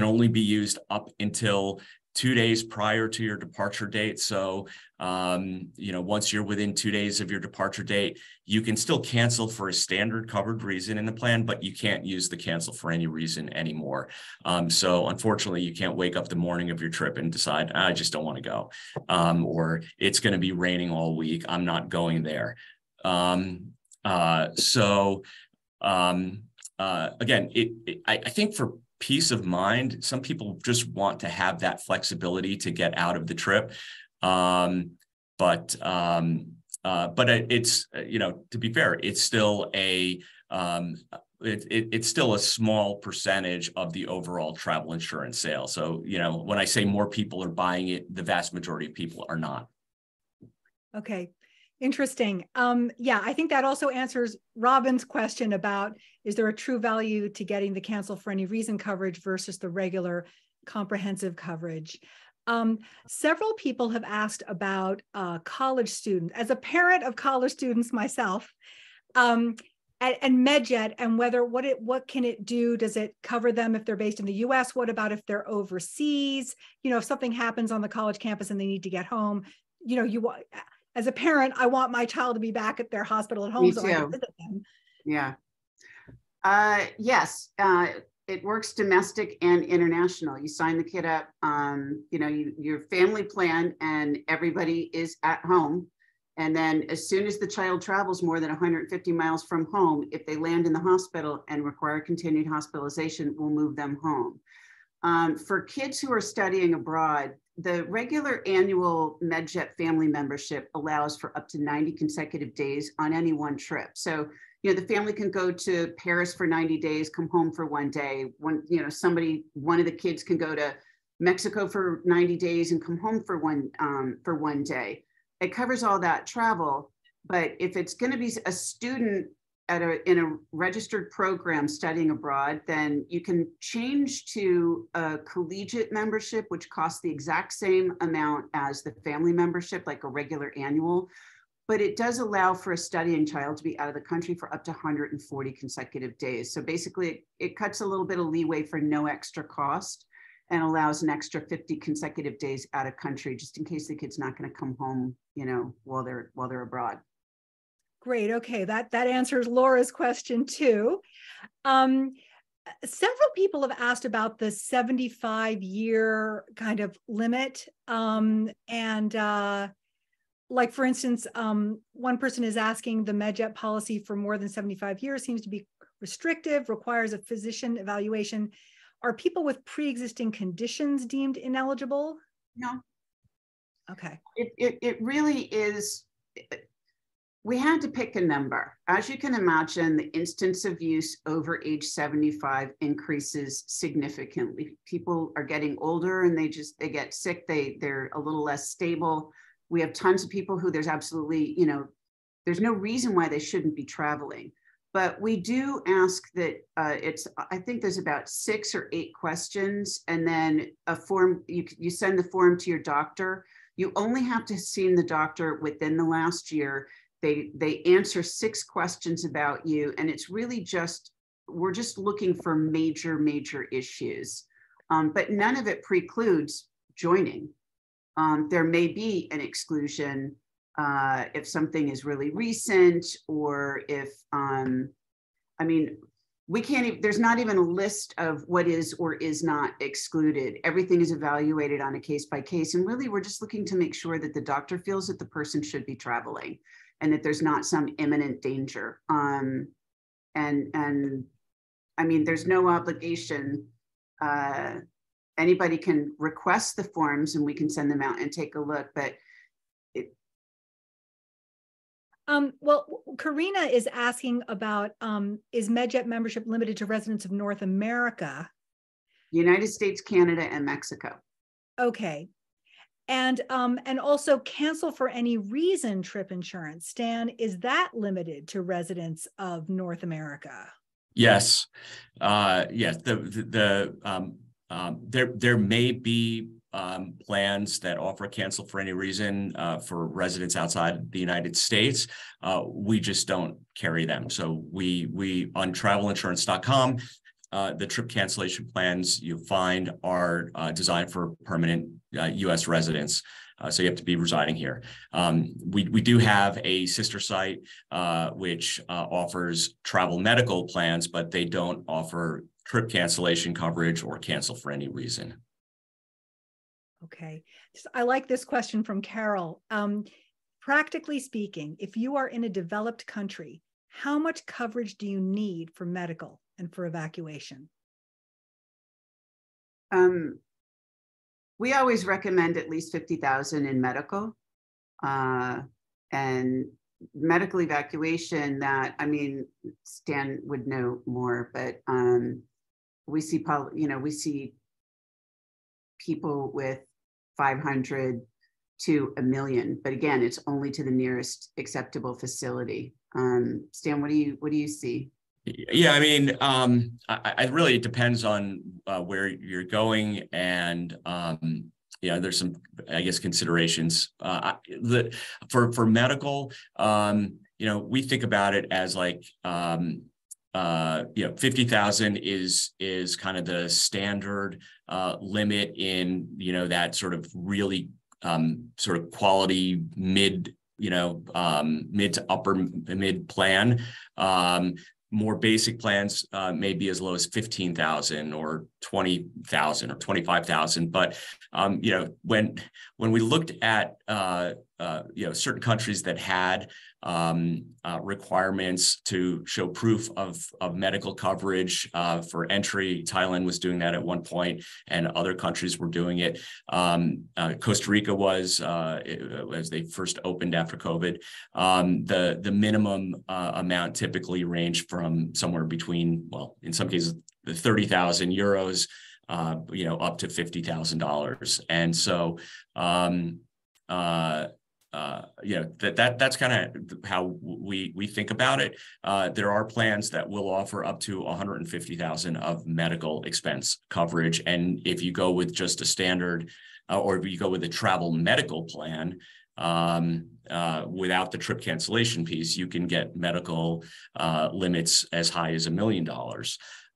only be used up until 2 days prior to your departure date. So, once you're within 2 days of your departure date, you can still cancel for a standard covered reason in the plan, but you can't use the cancel for any reason anymore. So unfortunately, you can't wake up the morning of your trip and decide, I just don't want to go. Or it's going to be raining all week, I'm not going there. Again, I think for peace of mind, some people just want to have that flexibility to get out of the trip. But it's, to be fair, it's still it's still a small percentage of the overall travel insurance sale. So, when I say more people are buying it, the vast majority of people are not. Okay. Interesting. Yeah, I think that also answers Robin's question about, is there a true value to getting the cancel for any reason coverage versus the regular comprehensive coverage? Several people have asked about college students. As a parent of college students myself, and MedJet, and what can it do? Does it cover them if they're based in the US? What about if they're overseas? If something happens on the college campus and they need to get home, as a parent, I want my child to be back at their hospital at home so I can visit them. Yeah. Yes. It works domestic and international. You sign the kid up, your family plan, and everybody is at home. And then as soon as the child travels more than 150 miles from home, if they land in the hospital and require continued hospitalization, we'll move them home. For kids who are studying abroad, the regular annual MedJet family membership allows for up to 90 consecutive days on any one trip. So, the family can go to Paris for 90 days, come home for 1 day. One of the kids can go to Mexico for 90 days and come home for one day. It covers all that travel. But if it's going to be a student in a registered program studying abroad, then you can change to a collegiate membership, which costs the exact same amount as the family membership, like a regular annual. But it does allow for a studying child to be out of the country for up to 140 consecutive days. So basically, it cuts a little bit of leeway for no extra cost and allows an extra 50 consecutive days out of country, just in case the kid's not going to come home, while they're abroad. Great. Okay, that answers Laura's question too. Several people have asked about the 75-year kind of limit. Like, for instance, one person is asking, the MedJet policy for more than 75 years seems to be restrictive, requires a physician evaluation. Are people with pre-existing conditions deemed ineligible? No. Okay. It really is. We had to pick a number. As you can imagine, the instance of use over age 75 increases significantly. People are getting older and they get sick. They're a little less stable. We have tons of people who there's absolutely, there's no reason why they shouldn't be traveling. But we do ask that I think there's about 6 or 8 questions, and then a form, you send the form to your doctor. You only have to have seen the doctor within the last year. They answer 6 questions about you, and it's really we're just looking for major issues. But none of it precludes joining. There may be an exclusion if something is really recent, or if, we can't even, there's not even a list of what is or is not excluded. Everything is evaluated on a case by case. And really, we're just looking to make sure that the doctor feels that the person should be traveling and that there's not some imminent danger. And I mean, there's no obligation. Anybody can request the forms and we can send them out and take a look, but well, Karina is asking about, is MedJet membership limited to residents of North America? United States, Canada, and Mexico. Okay. And also cancel for any reason trip insurance. Stan, is that limited to residents of North America? Yes. Yes. There may be plans that offer cancel for any reason for residents outside the United States. We just don't carry them. So we on travelinsurance.com, the trip cancellation plans you find are designed for permanent U.S. residents. So you have to be residing here. We do have a sister site which offers travel medical plans, but they don't offer trip cancellation coverage or cancel for any reason. Okay. I like this question from Carol. Practically speaking, if you are in a developed country, how much coverage do you need for medical and for evacuation? We always recommend at least 50,000 in medical, and medical evacuation. That, I mean, Stan would know more, but we see people with 500 to 1 million, but again, it's only to the nearest acceptable facility. Stan, what do you see? Yeah, I mean, it really depends on where you're going, and there's some, I guess, considerations. For medical, we think about it as like 50,000 is kind of the standard limit in that sort of really sort of quality mid to upper mid plan. More basic plans may be as low as 15,000 or 20,000 or 25,000. But when we looked at certain countries that had requirements to show proof of medical coverage for entry, Thailand was doing that at one point, and other countries were doing it. Costa Rica was, as they first opened after COVID. The minimum amount typically ranged from somewhere between, well, in some cases, the 30,000 euros, up to $50,000. And so, that's kind of how we think about it. There are plans that will offer up to 150,000 of medical expense coverage. And if you go with just a standard, or if you go with a travel medical plan, without the trip cancellation piece, you can get medical limits as high as $1 million.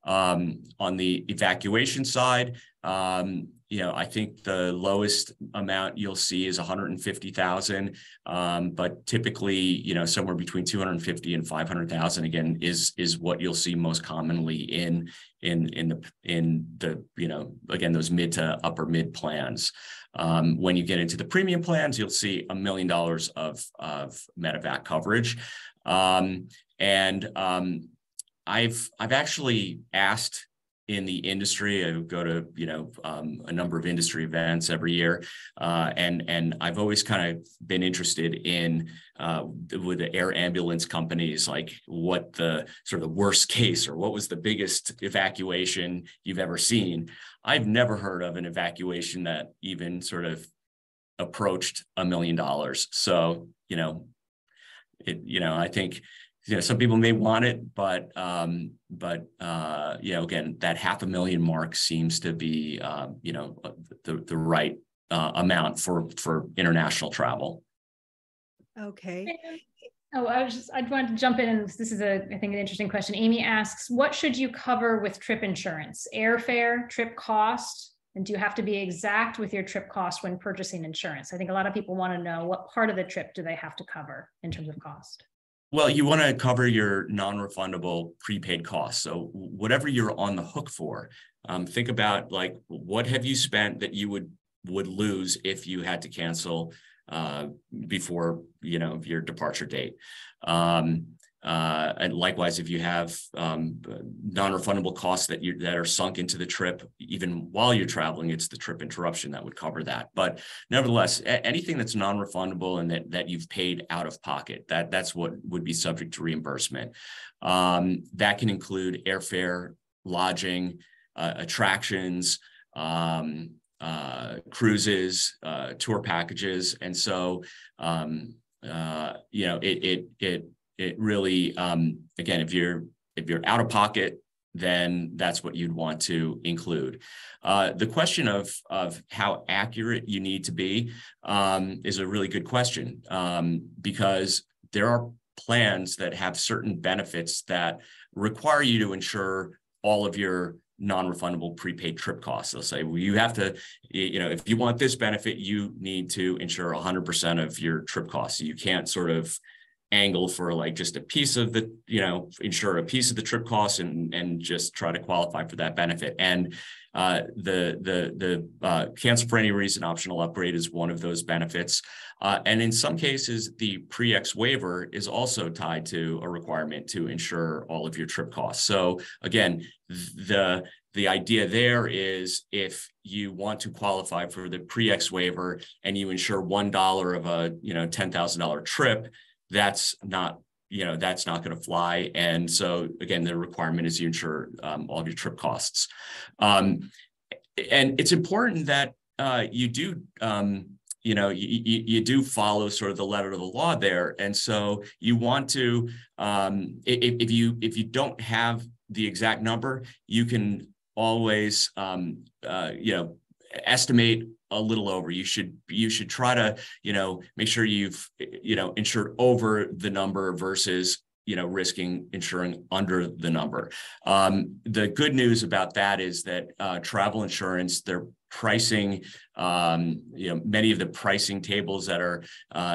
On the evacuation side, I think the lowest amount you'll see is 150,000, but typically, somewhere between 250 and 500,000 again is what you'll see most commonly in the again, those mid to upper mid plans. When you get into the premium plans, you'll see $1 million of medevac coverage, I've actually asked in the industry. I go to a number of industry events every year, and I've always kind of been interested in with the air ambulance companies, like what the sort of the worst case, or what was the biggest evacuation you've ever seen. I've never heard of an evacuation that even sort of approached $1 million. So I think some people may want it, but again, that $500,000 mark seems to be the right amount for international travel. Okay. Oh, I wanted to jump in, and this is I think an interesting question. Amy asks, what should you cover with trip insurance? Airfare, trip cost, and do you have to be exact with your trip cost when purchasing insurance? I think a lot of people want to know, what part of the trip do they have to cover in terms of cost? Well, you want to cover your non-refundable prepaid costs. So whatever you're on the hook for, think about, like, what have you spent that you would lose if you had to cancel before your departure date. And likewise, if you have non-refundable costs that are sunk into the trip, even while you're traveling, it's the trip interruption that would cover that. But nevertheless, anything that's non-refundable and that you've paid out of pocket, that's what would be subject to reimbursement. That can include airfare, lodging, attractions, cruises, tour packages, and so it really, again, if you're out of pocket, then that's what you'd want to include. The question of how accurate you need to be is a really good question, because there are plans that have certain benefits that require you to insure all of your non-refundable prepaid trip costs. They'll say, well, you have to, if you want this benefit, you need to insure 100% of your trip costs. So you can't sort of angle for like just a piece of the, insure a piece of the trip costs and just try to qualify for that benefit. And the cancel for any reason optional upgrade is one of those benefits. And in some cases, the pre-X waiver is also tied to a requirement to insure all of your trip costs. So again, the idea there is if you want to qualify for the pre-X waiver and you insure $1 of a $10,000 trip, that's not going to fly. And so again, the requirement is you insure all of your trip costs. And it's important that you do, you do follow sort of the letter of the law there. And so you want to, if you don't have the exact number, you can always, estimate a little over. You should try to, make sure you've, insured over the number versus, risking insuring under the number. The good news about that is that travel insurance, their pricing, many of the pricing tables that are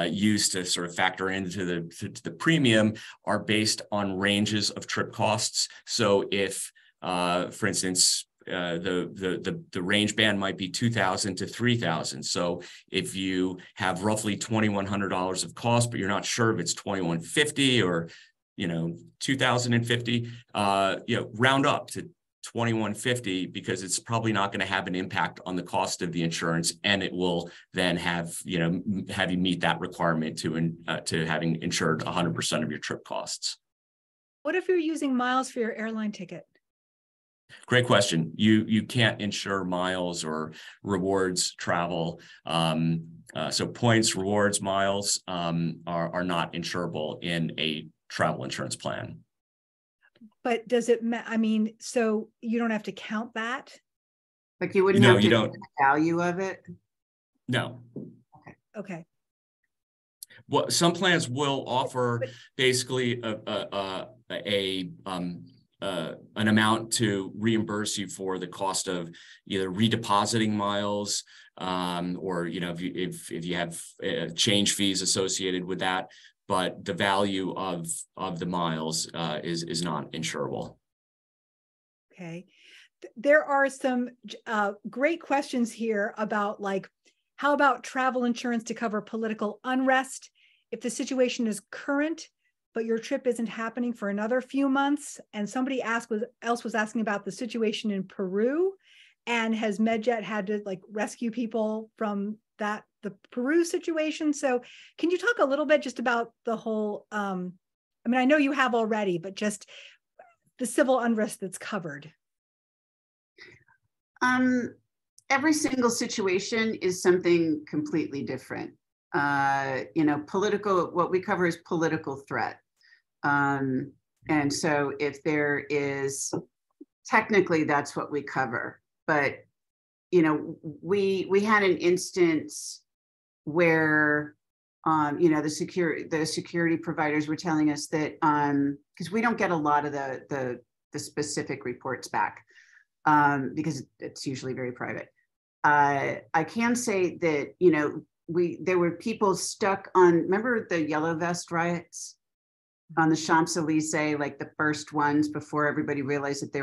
used to sort of factor into the premium are based on ranges of trip costs. So if, for instance, the range band might be $2,000 to $3,000. So if you have roughly $2,100 of cost, but you're not sure if it's $2,150 or $2,050, round up to $2,150 because it's probably not going to have an impact on the cost of the insurance, and it will then have you meet that requirement to having insured 100% of your trip costs. What if you're using miles for your airline ticket? Great question. You can't insure miles or rewards travel. So points, rewards, miles are not insurable in a travel insurance plan. But does it, so you don't have to count that? Like you wouldn't have to know the value of it? No. Okay. Well, some plans will offer basically an amount to reimburse you for the cost of either redepositing miles, or if you have change fees associated with that. But the value of the miles is not insurable. Okay. There are some great questions here about how about travel insurance to cover political unrest if the situation is current, but your trip isn't happening for another few months? And somebody else was asking about the situation in Peru, and has MedJet had to rescue people from the Peru situation? So can you talk a little bit just about the whole, I know you have already, but just the civil unrest that's covered? Every single situation is something completely different. What we cover is political threat. And so if there is, technically that's what we cover, but we had an instance where the security providers were telling us that because we don't get a lot of the specific reports back because it's usually very private. I can say that there were people stuck on, remember the Yellow Vest riots on the Champs-Elysees, like the first ones before everybody realized that they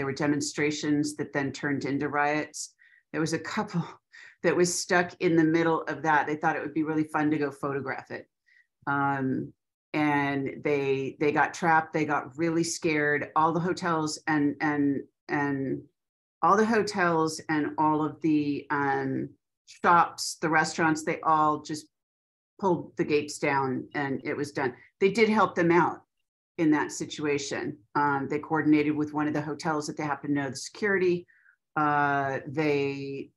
were demonstrations that then turned into riots. There was a couple that was stuck in the middle of that. They thought it would be really fun to go photograph it. and they got trapped. They got really scared. All the hotels and all the hotels and all of the shops, the restaurants, they all just pulled the gates down and it was done. They did help them out in that situation. They coordinated with one of the hotels that they happened to know the security. They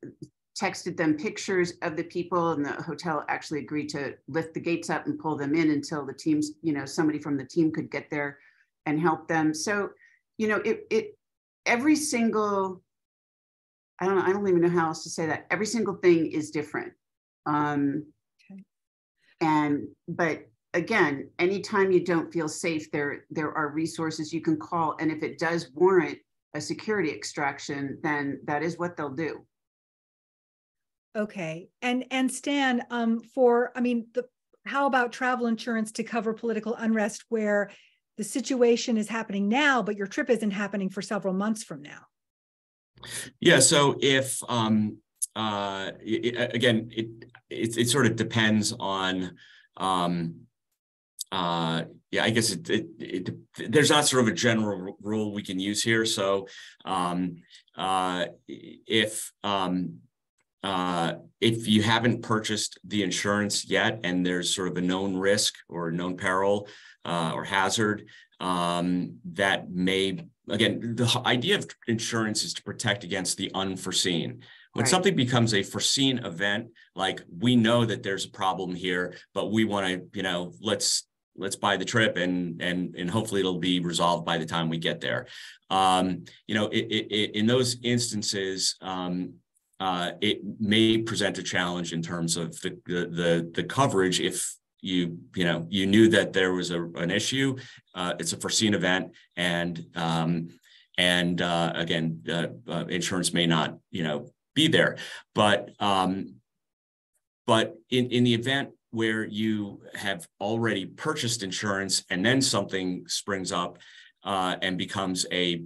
texted them pictures of the people, and the hotel actually agreed to lift the gates up and pull them in until the teams, somebody from the team could get there and help them. So, every single, I don't even know how else to say that. Every single thing is different. Okay. But again, anytime you don't feel safe, there are resources you can call. And if it does warrant a security extraction, then that is what they'll do. Okay. And Stan, how about travel insurance to cover political unrest where the situation is happening now, but your trip isn't happening for several months from now? Yeah. So if, it sort of depends on, I guess there's not sort of a general rule we can use here. So if you haven't purchased the insurance yet and there's sort of a known risk or known peril or hazard, that may, again, the idea of insurance is to protect against the unforeseen. When something becomes a foreseen event, like we know that there's a problem here, but we want to, let's buy the trip and hopefully it'll be resolved by the time we get there. In those instances, it may present a challenge in terms of the coverage. If you knew that there was an issue, it's a foreseen event, and insurance may not be there. But in the event where you have already purchased insurance and then something springs up and becomes a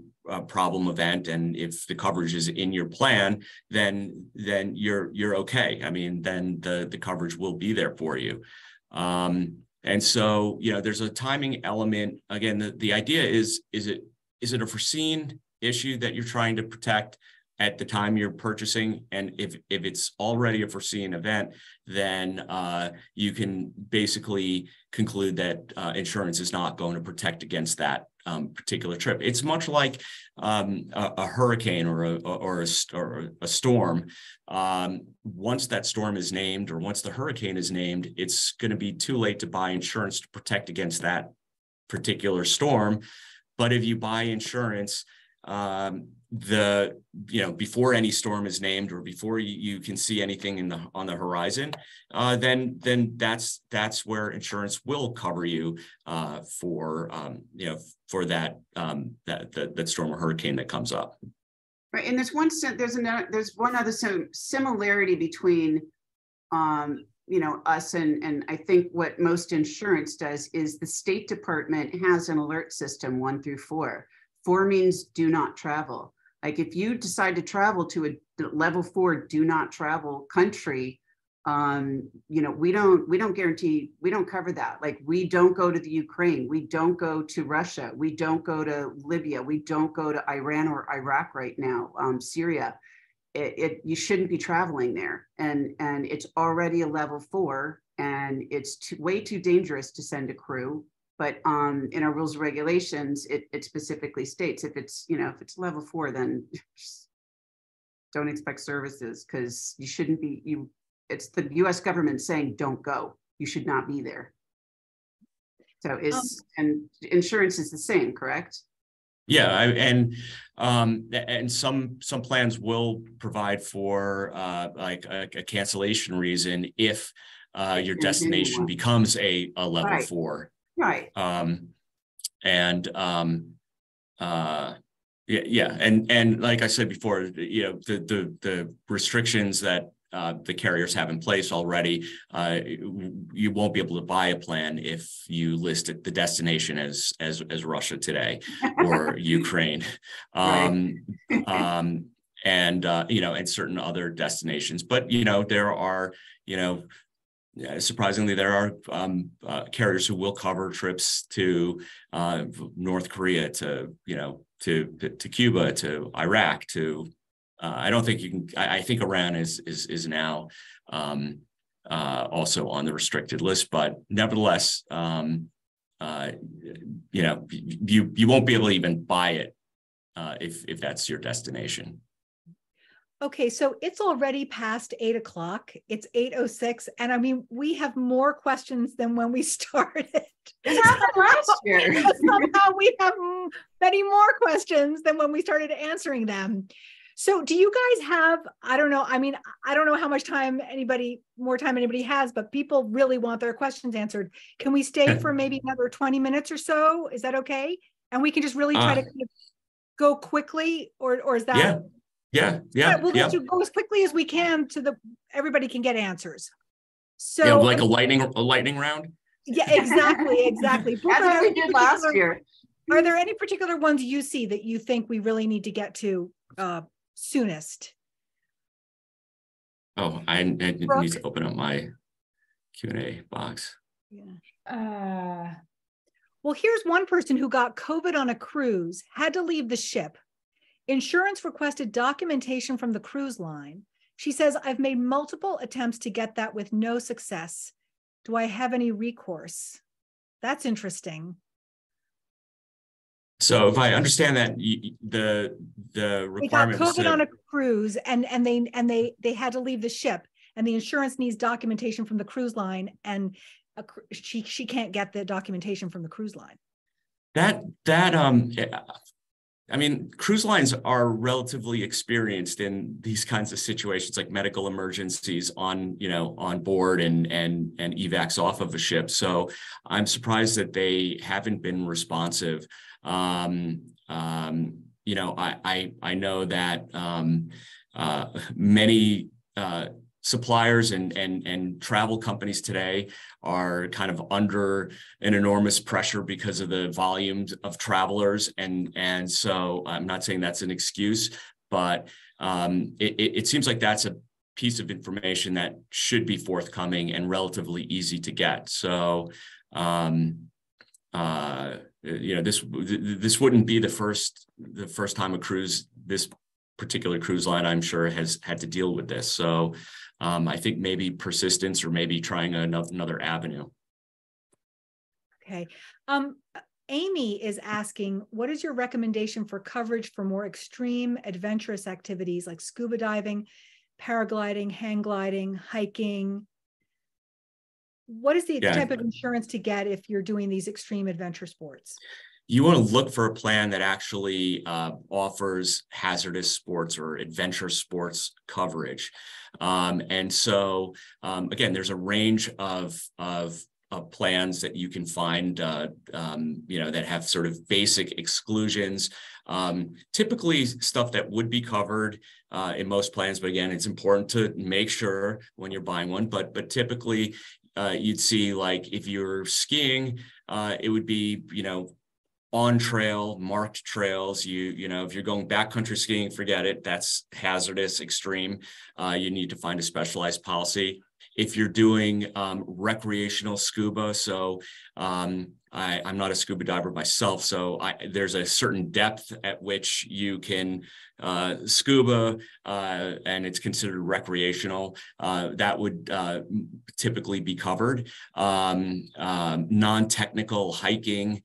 problem event, and if the coverage is in your plan, then you're okay. I mean, then the coverage will be there for you. And so, there's a timing element. Again, the idea is it a foreseen issue that you're trying to protect at the time you're purchasing? And if it's already a foreseen event, then you can basically conclude that insurance is not going to protect against that particular trip. It's much like a hurricane or a storm. Once that storm is named, or once the hurricane is named, it's going to be too late to buy insurance to protect against that particular storm. But if you buy insurance, before any storm is named, or before you can see anything on the horizon, then that's where insurance will cover you for that storm or hurricane that comes up. Right, and there's one other similarity between us and I think what most insurance does is the State Department has an alert system 1 through 4. 4 means do not travel. Like if you decide to travel to a level 4 do not travel country, we don't guarantee, we don't cover that. Like we don't go to the Ukraine, we don't go to Russia, we don't go to Libya, we don't go to Iran or Iraq right now, Syria. You shouldn't be traveling there, and it's already a level 4, and it's way too dangerous to send a crew. But in our rules and regulations, it specifically states if it's level 4, then just don't expect services, because you shouldn't be. It's the U.S. government saying don't go. You should not be there. So and insurance is the same, correct? Yeah, and some plans will provide for like a cancellation reason if your destination becomes a level 4. Right. And like I said before, the restrictions that the carriers have in place already, you won't be able to buy a plan if you list the destination as Russia today or Ukraine, and certain other destinations. But there are surprisingly, there are carriers who will cover trips to North Korea, to to Cuba, to Iraq, to I don't think you can. I think Iran is now also on the restricted list, but nevertheless, you won't be able to even buy it if that's your destination. Okay, so it's already past 8 o'clock. It's 8:06. And I mean, we have more questions than when we started. It happened last year. Somehow we have many more questions than when we started answering them. So do you guys have, I don't know, I mean, I don't know how much time more time anybody has, but people really want their questions answered. Can we stay for maybe another 20 minutes or so? Is that okay? And we can just really try to kind of go quickly, or is that? Yeah. We'll just go as quickly as we can everybody can get answers. So like a lightning round. Yeah, exactly. That's what we did last year. Are there any particular ones you see that you think we really need to get to soonest? Oh, I need to open up my Q&A box. Yeah. Well, here's one person who got COVID on a cruise, had to leave the ship. Insurance requested documentation from the cruise line. She says, I've made multiple attempts to get that with no success. Do I have any recourse? That's interesting. So if I understand that, the requirement they got COVID on a cruise, and they had to leave the ship, and the insurance needs documentation from the cruise line, and she can't get the documentation from the cruise line. I mean, cruise lines are relatively experienced in these kinds of situations, like medical emergencies on board and evacs off of a ship. So I'm surprised that they haven't been responsive. I know that many suppliers and travel companies today are kind of under an enormous pressure because of the volumes of travelers. And so I'm not saying that's an excuse, but it seems like that's a piece of information that should be forthcoming and relatively easy to get. So, this wouldn't be the first time this particular cruise line, I'm sure, has had to deal with this. So I think maybe persistence, or maybe trying another avenue. Okay. Amy is asking, what is your recommendation for coverage for more extreme adventurous activities like scuba diving, paragliding, hang gliding, hiking? What is the type of insurance to get if you're doing these extreme adventure sports? You want to look for a plan that actually offers hazardous sports or adventure sports coverage. And so, again, there's a range of plans that you can find, that have sort of basic exclusions. Typically stuff that would be covered in most plans, but again, it's important to make sure when you're buying one. But typically, you'd see, like, if you're skiing, it would be, on trail, marked trails. If you're going backcountry skiing, forget it. That's hazardous, extreme. You need to find a specialized policy. If you're doing recreational scuba, so I'm not a scuba diver myself, so there's a certain depth at which you can scuba, and it's considered recreational. That would typically be covered. Non-technical hiking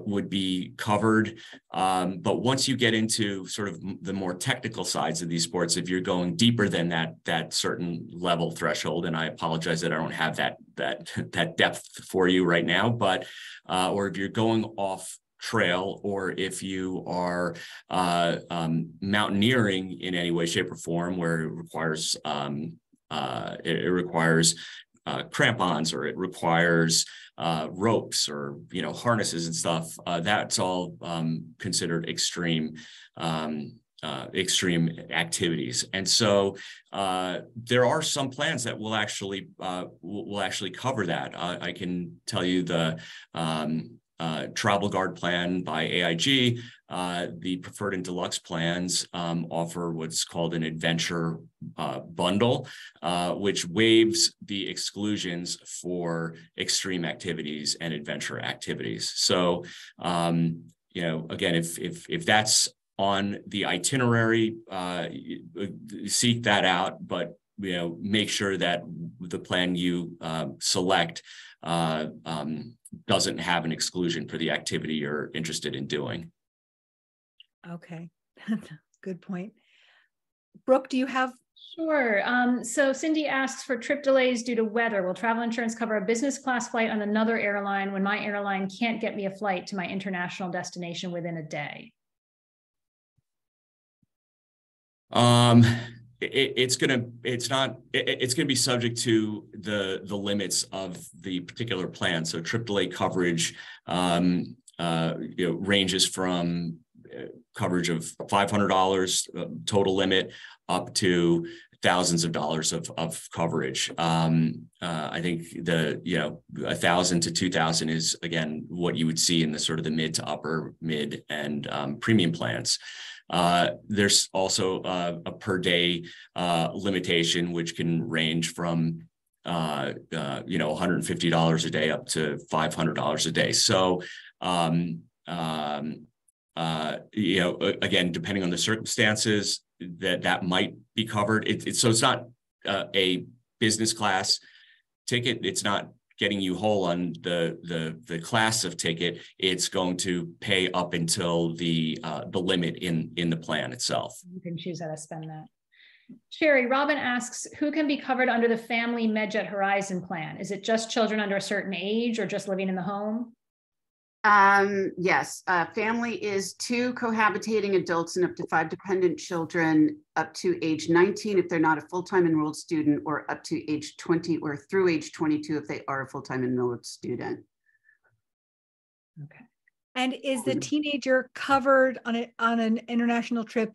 would be covered. But once you get into sort of the more technical sides of these sports, if you're going deeper than that certain level threshold, and I apologize that I don't have that depth for you right now, but or if you're going off trail, or if you are mountaineering in any way, shape, or form, where it requires crampons, or it requires ropes, or harnesses and stuff, that's all considered extreme activities. And so there are some plans that will actually cover that. I can tell you the Travel Guard plan by AIG the preferred and deluxe plans offer what's called an adventure bundle, which waives the exclusions for extreme activities and adventure activities. So, you know, again, if that's on the itinerary, seek that out, but, you know, make sure that the plan you select doesn't have an exclusion for the activity you're interested in doing. Okay, good point. Brooke, do you have? Sure. So Cindy asks, for trip delays due to weather, will travel insurance cover a business class flight on another airline when my airline can't get me a flight to my international destination within a day? It's gonna be subject to the limits of the particular plan. So trip delay coverage, you know, ranges from coverage of $500 total limit up to thousands of dollars of coverage. I think you know, 1,000 to 2,000 is, again, what you would see in the sort of the mid to upper mid and premium plans. There's also a per day limitation, which can range from you know, $150 a day up to $500 a day. So you know, again, depending on the circumstances, that might be covered. So it's not a business class ticket. It's not getting you whole on the class of ticket. It's going to pay up until the limit in the plan itself. You can choose how to spend that. Sherry, Robin asks, who can be covered under the Family MedJet Horizon plan? Is it just children under a certain age or just living in the home? Yes, family is 2 cohabitating adults and up to 5 dependent children up to age 19 if they're not a full-time enrolled student, or up to age 20 or through age 22 if they are a full-time enrolled student. Okay. And is the teenager covered on an international trip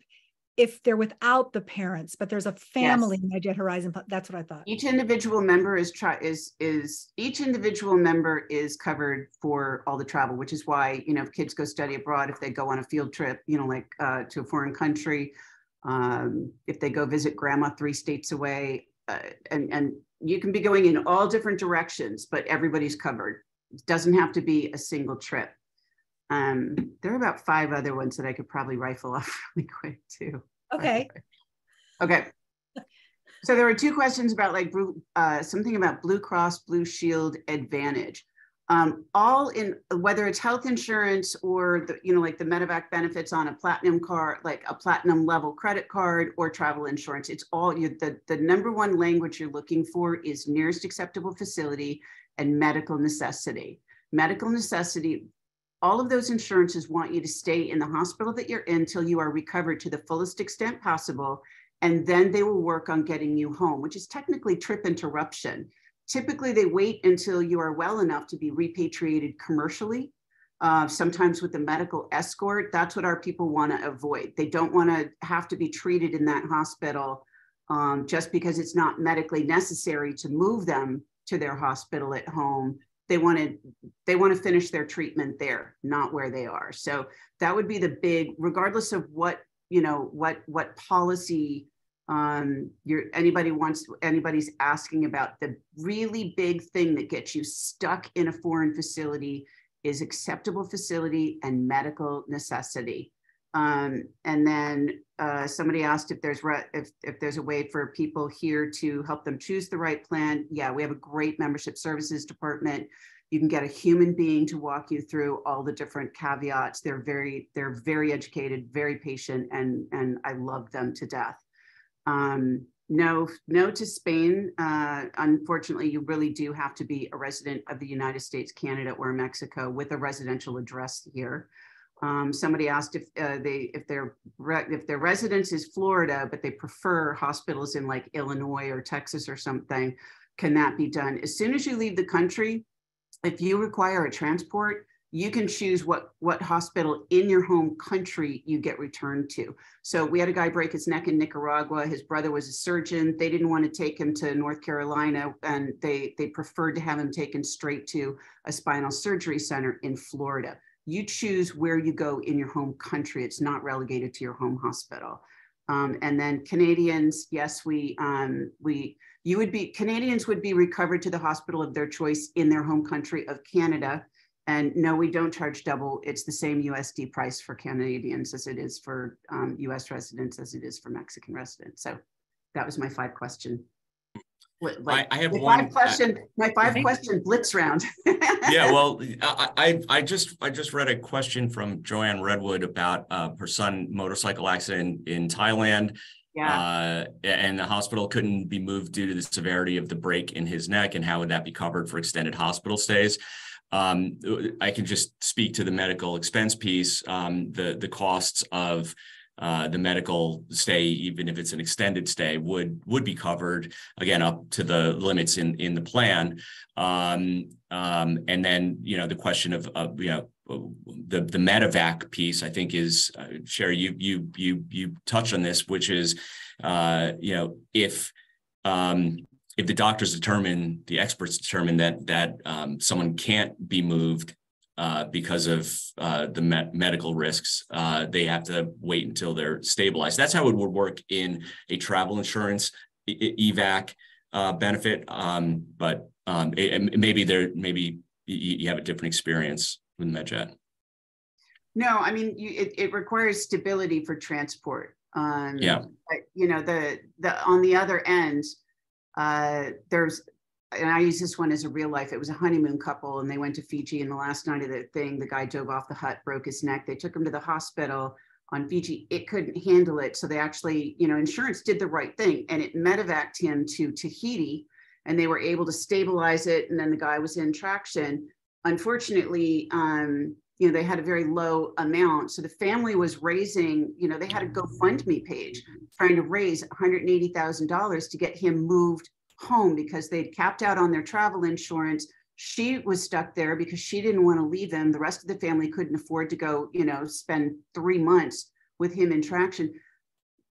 if they're without the parents, but there's a family MedJet Horizon? That's what I thought. Each individual member each individual member is covered for all the travel, which is why, you know, if kids go study abroad, if they go on a field trip, you know, like to a foreign country, if they go visit grandma 3 states away, and you can be going in all different directions, but everybody's covered. It doesn't have to be a single trip. There are about 5 other ones that I could probably rifle off really quick too. Okay. Okay. So there were 2 questions about like something about Blue Cross Blue Shield Advantage. All in, whether it's health insurance or the, you know, like the medevac benefits on a platinum card, like a platinum level credit card, or travel insurance. It's all the number 1 language you're looking for is nearest acceptable facility and medical necessity. Medical necessity. All of those insurances want you to stay in the hospital that you're in till you are recovered to the fullest extent possible, and then they will work on getting you home, which is technically trip interruption. Typically, they wait until you are well enough to be repatriated commercially, sometimes with a medical escort. That's what our people want to avoid. They don't want to have to be treated in that hospital just because it's not medically necessary to move them to their hospital at home. They want to finish their treatment there, not where they are. So that would be the big, regardless of what, you know, what policy anybody's asking about. The really big thing that gets you stuck in a foreign facility is acceptable facility and medical necessity. And then somebody asked if there's a way for people here to help them choose the right plan. Yeah, we have a great membership services department. You can get a human being to walk you through all the different caveats. They're very educated, very patient, and I love them to death. No to Spain. Unfortunately, you really do have to be a resident of the United States, Canada, or Mexico with a residential address here. Somebody asked if their residence is Florida, but they prefer hospitals in like Illinois or Texas or something. Can that be done? As soon as you leave the country, if you require a transport, you can choose what hospital in your home country you get returned to. So we had a guy break his neck in Nicaragua. His brother was a surgeon. They didn't want to take him to North Carolina, and they preferred to have him taken straight to a spinal surgery center in Florida. you choose where you go in your home country. It's not relegated to your home hospital. And then Canadians, yes, Canadians would be recovered to the hospital of their choice in their home country of Canada. And no, we don't charge double. It's the same USD price for Canadians as it is for US residents, as it is for Mexican residents. So that was my 5-question. I have my 5-question blitz round. Yeah, well, I just read a question from Joanne Redwood about her son motorcycle accident in Thailand. Yeah. And the hospital couldn't be moved due to the severity of the break in his neck, and how would that be covered for extended hospital stays? I can just speak to the medical expense piece. The costs of the medical stay, even if it's an extended stay, would be covered, again, up to the limits in the plan. And then, the question of the medevac piece, I think, is Sherry, you touched on this, which is if the doctors determine, the experts determine that someone can't be moved because of the medical risks, they have to wait until they're stabilized. That's how it would work in a travel insurance evac benefit. But maybe you have a different experience with MedJet. No, I mean, it requires stability for transport. Yeah. But, on the other end, and I use this one as a real life. It was a honeymoon couple, and they went to Fiji, and the last night of the thing, the guy dove off the hut, broke his neck. They took him to the hospital on Fiji. It couldn't handle it. So they actually, insurance did the right thing, and it medevaced him to Tahiti, and they were able to stabilize it. And then the guy was in traction. Unfortunately, they had a very low amount. So the family was raising, they had a GoFundMe page trying to raise $180,000 to get him moved home because they'd capped out on their travel insurance. She was stuck there because she didn't want to leave him. The rest of the family couldn't afford to go, spend 3 months with him in traction.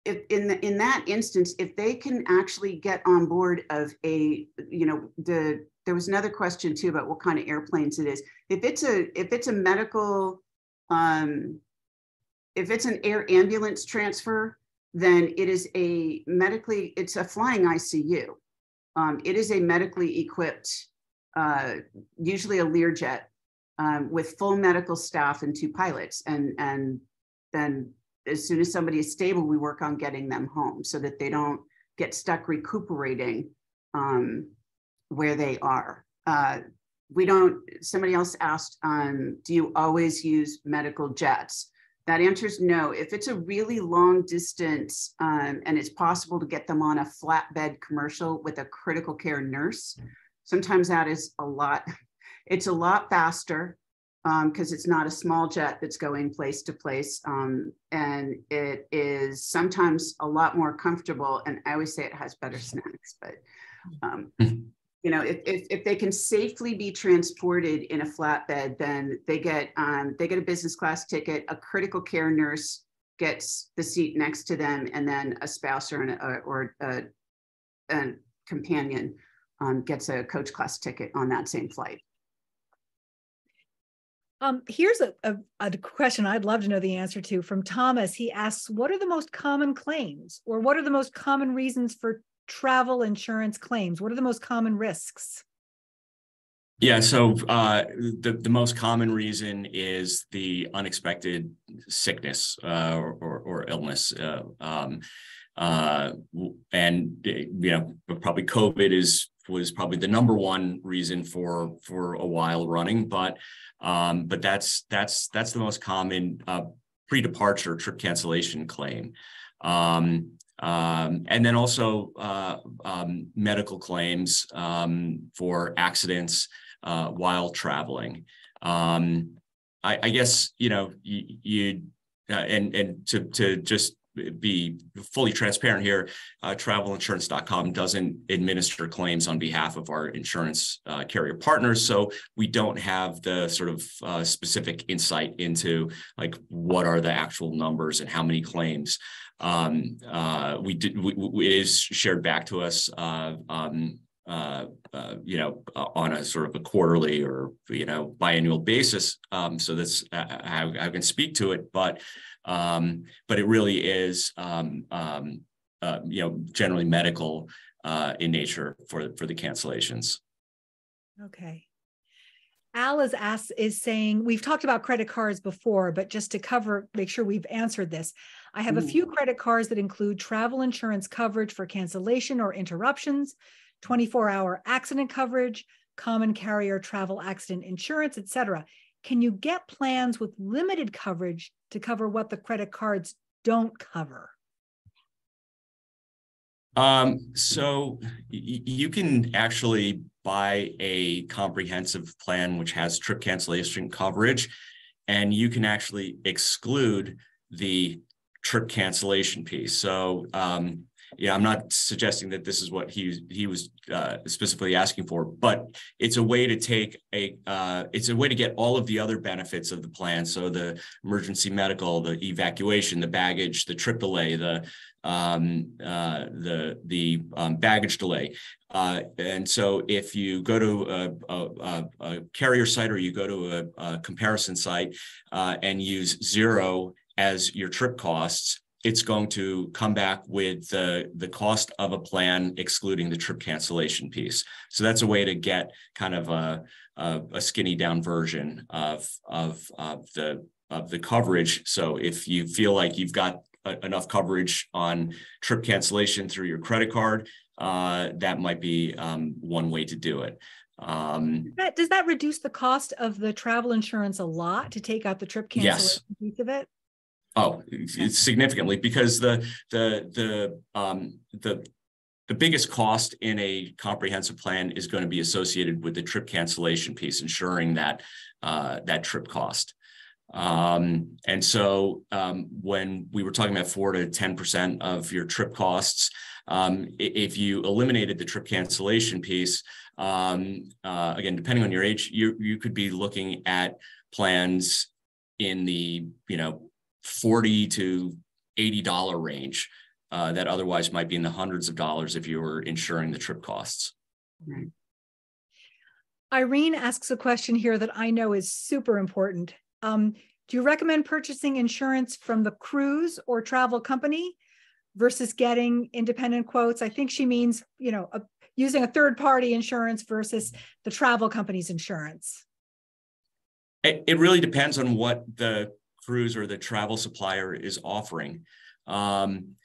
If in that instance, if they can actually get on board of there was another question too about what kind of airplanes it is. If it's a medical, if it's an air ambulance transfer, then it is it's a flying ICU. It is a medically equipped, usually a Learjet, with full medical staff and 2 pilots. And then as soon as somebody is stable, we work on getting them home so that they don't get stuck recuperating where they are. Somebody else asked, do you always use medical jets? That answer is no. If it's a really long distance and it's possible to get them on a flatbed commercial with a critical care nurse, sometimes that is it's a lot faster because it's not a small jet that's going place to place. And it is sometimes a lot more comfortable. And I always say it has better snacks, but if they can safely be transported in a flatbed, then they get a business class ticket. A critical care nurse gets the seat next to them, and then a spouse or a companion gets a coach class ticket on that same flight. Here's a question I'd love to know the answer to from Thomas. He asks, what are the most common claims, or what are the most common reasons for travel insurance claims? What are the most common risks? Yeah, so the most common reason is the unexpected sickness or illness, and probably COVID was probably the number one reason for a while running, but that's the most common pre-departure trip cancellation claim. And then also medical claims for accidents while traveling. I guess, and to just be fully transparent here, travelinsurance.com doesn't administer claims on behalf of our insurance carrier partners. So we don't have the sort of specific insight into like what are the actual numbers and how many claims. It is shared back to us on a sort of a quarterly or, biannual basis. So that's how I can speak to it, but it really is, generally medical in nature for the cancellations. Okay. Al is saying, we've talked about credit cards before, but just to make sure we've answered this. I have a few credit cards that include travel insurance coverage for cancellation or interruptions, 24-hour accident coverage, common carrier travel accident insurance, etc. Can you get plans with limited coverage to cover what the credit cards don't cover? So you can actually buy a comprehensive plan which has trip cancellation coverage, and you can actually exclude the trip cancellation piece. So I'm not suggesting that this is what he was specifically asking for, but it's a way to it's a way to get all of the other benefits of the plan. So the emergency medical, the evacuation, the baggage, the trip delay, the baggage delay. And so if you go to a carrier site or you go to a comparison site and use 0 as your trip costs, it's going to come back with the cost of a plan excluding the trip cancellation piece. So that's a way to get kind of a skinny down version of the coverage. So if you feel like you've got enough coverage on trip cancellation through your credit card, that might be one way to do it. Does that reduce the cost of the travel insurance a lot to take out the trip cancellation piece of it? Oh, it's significantly, because the biggest cost in a comprehensive plan is going to be associated with the trip cancellation piece, ensuring that that trip cost. And so when we were talking about 4 to 10% of your trip costs, if you eliminated the trip cancellation piece, again, depending on your age, you could be looking at plans in the $40 to $80 range that otherwise might be in the hundreds of dollars if you were insuring the trip costs. Right. Irene asks a question here that I know is super important. Do you recommend purchasing insurance from the cruise or travel company versus getting independent quotes? I think she means, using a third-party insurance versus the travel company's insurance. It really depends on what the cruise or the travel supplier is offering. When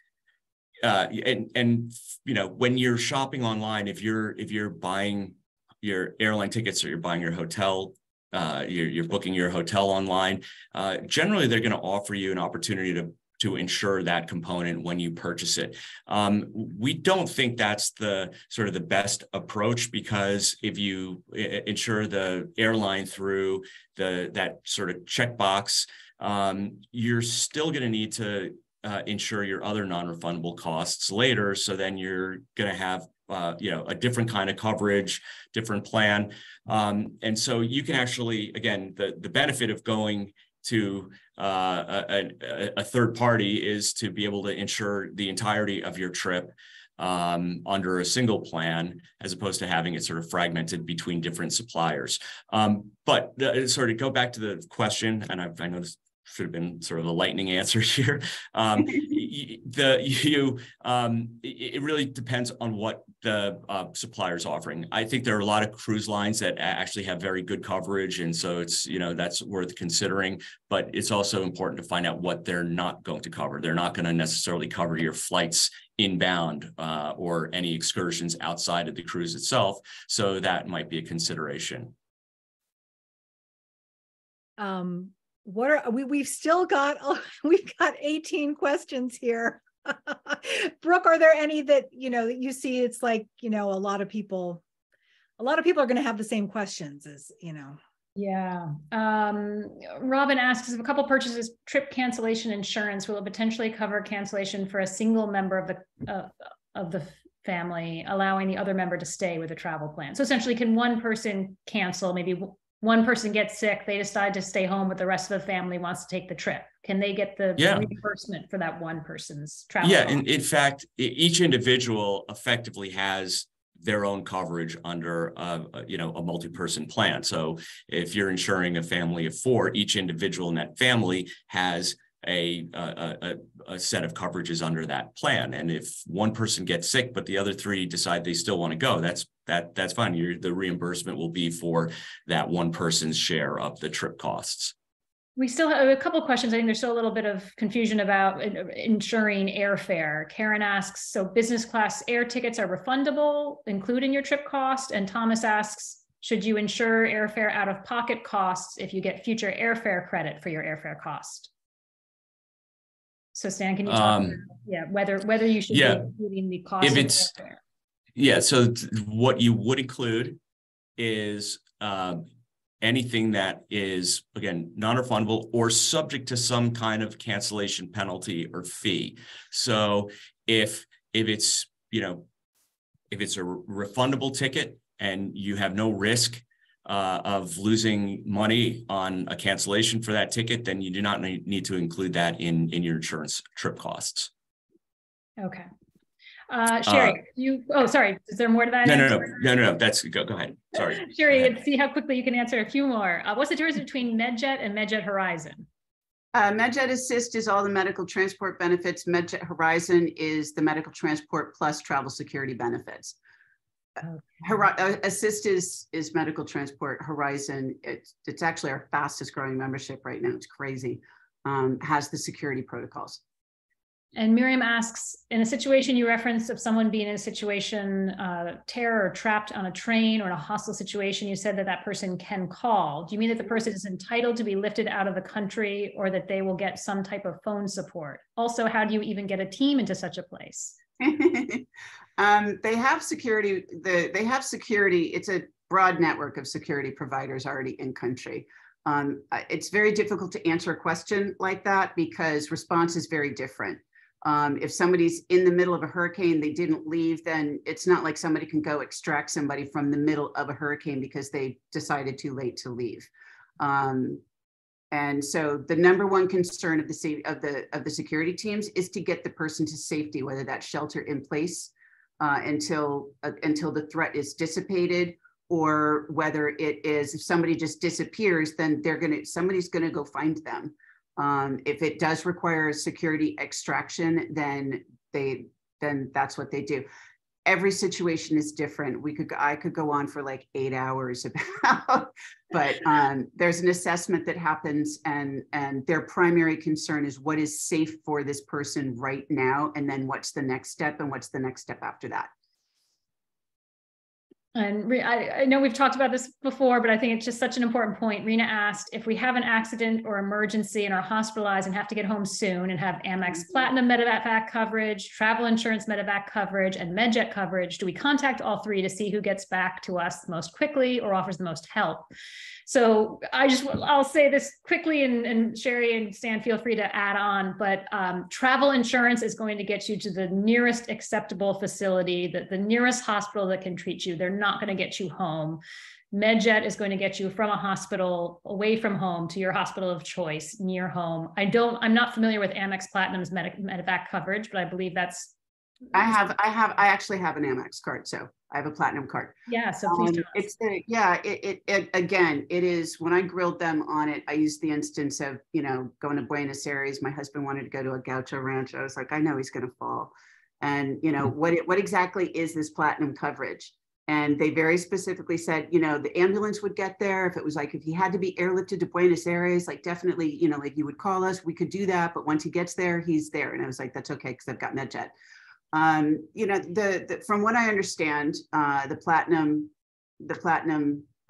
you're shopping online, if you're buying your airline tickets or you're buying your hotel, you're booking your hotel online, generally they're going to offer you an opportunity to insure that component when you purchase it. We don't think that's the sort of the best approach, because if you insure the airline through that sort of checkbox, you're still going to need to insure your other non-refundable costs later. So then you're going to have a different kind of coverage, different plan. And so you can actually, again, the benefit of going to a third party is to be able to insure the entirety of your trip under a single plan, as opposed to having it sort of fragmented between different suppliers. But sort of go back to the question, and I know this should have been sort of a lightning answer here. It really depends on what the supplier is offering. I think there are a lot of cruise lines that actually have very good coverage, and so it's that's worth considering. But it's also important to find out what they're not going to cover. They're not going to necessarily cover your flights inbound or any excursions outside of the cruise itself. So that might be a consideration. We've still got 18 questions here. Brooke, are there any that that you see? It's like a lot of people are going to have the same questions as Yeah. Robin asks, if a couple purchases trip cancellation insurance, will it potentially cover cancellation for a single member of the family, allowing the other member to stay with a travel plan? So essentially, can one person cancel? Maybe one person gets sick, they decide to stay home, but the rest of the family wants to take the trip. Can they get the reimbursement for that one person's travel? Yeah, in fact, each individual effectively has their own coverage under a multi-person plan. So if you're insuring a family of 4, each individual in that family has a set of coverages under that plan. And if one person gets sick, but the other 3 decide they still want to go, that's fine. The reimbursement will be for that one person's share of the trip costs. We still have a couple of questions. I think there's still a little bit of confusion about insuring airfare. Karen asks, so business class air tickets are refundable, including your trip cost? And Thomas asks, should you insure airfare out of pocket costs if you get future airfare credit for your airfare cost? So Stan, can you talk about, whether you should be including the cost of airfare? Yeah, so what you would include is anything that is, again, non-refundable or subject to some kind of cancellation penalty or fee. So if it's, if it's a refundable ticket and you have no risk of losing money on a cancellation for that ticket, then you do not need to include that in your insurance trip costs. Okay. Sherry, sorry, is there more to that? No, that's, go ahead. Sorry. Sherry, let's see how quickly you can answer a few more. What's the difference between MedJet and MedJet Horizon? MedJet Assist is all the medical transport benefits. MedJet Horizon is the medical transport plus travel security benefits. Okay. Assist is medical transport. Horizon, it's actually our fastest growing membership right now. It's crazy. Has the security protocols. And Miriam asks, in a situation you referenced of someone being in a situation, terror or trapped on a train or in a hostile situation, you said that that person can call. Do you mean that the person is entitled to be lifted out of the country or that they will get some type of phone support? Also, how do you even get a team into such a place? They have security. They have security. It's a broad network of security providers already in country. It's very difficult to answer a question like that because response is very different. If somebody's in the middle of a hurricane, they didn't leave, then it's not like somebody can go extract somebody from the middle of a hurricane because they decided too late to leave. And so the number one concern of the security teams is to get the person to safety, whether that's shelter in place until the threat is dissipated, or whether it is if somebody just disappears, then somebody's gonna go find them. If it does require a security extraction, then that's what they do. Every situation is different. I could go on for like 8 hours about, but there's an assessment that happens, and their primary concern is what is safe for this person right now, and then what's the next step, and what's the next step after that. And I know we've talked about this before, but I think it's just such an important point. Rena asked, if we have an accident or emergency and are hospitalized and have to get home soon and have Amex Platinum medevac coverage, travel insurance medevac coverage, and MedJet coverage, do we contact all 3 to see who gets back to us most quickly or offers the most help? So I'll say this quickly, and Sherry and Stan, feel free to add on, but travel insurance is going to get you to the nearest acceptable facility, the nearest hospital that can treat you. They're not going to get you home. MedJet is going to get you from a hospital away from home to your hospital of choice near home. I'm not familiar with Amex Platinum's medevac coverage, but I believe that's. I actually have an Amex card, so I have a platinum card. Yeah, so please tell us. Again, it is, when I grilled them on it, I used the instance of, going to Buenos Aires. My husband wanted to go to a gaucho ranch. I was like, I know he's going to fall. And, what exactly is this platinum coverage? And they very specifically said, the ambulance would get there. If it was like, if he had to be airlifted to Buenos Aires, like definitely, like you would call us, we could do that. But once he gets there, he's there. And I was like, that's okay, because I've got MedJet. From what I understand, the platinum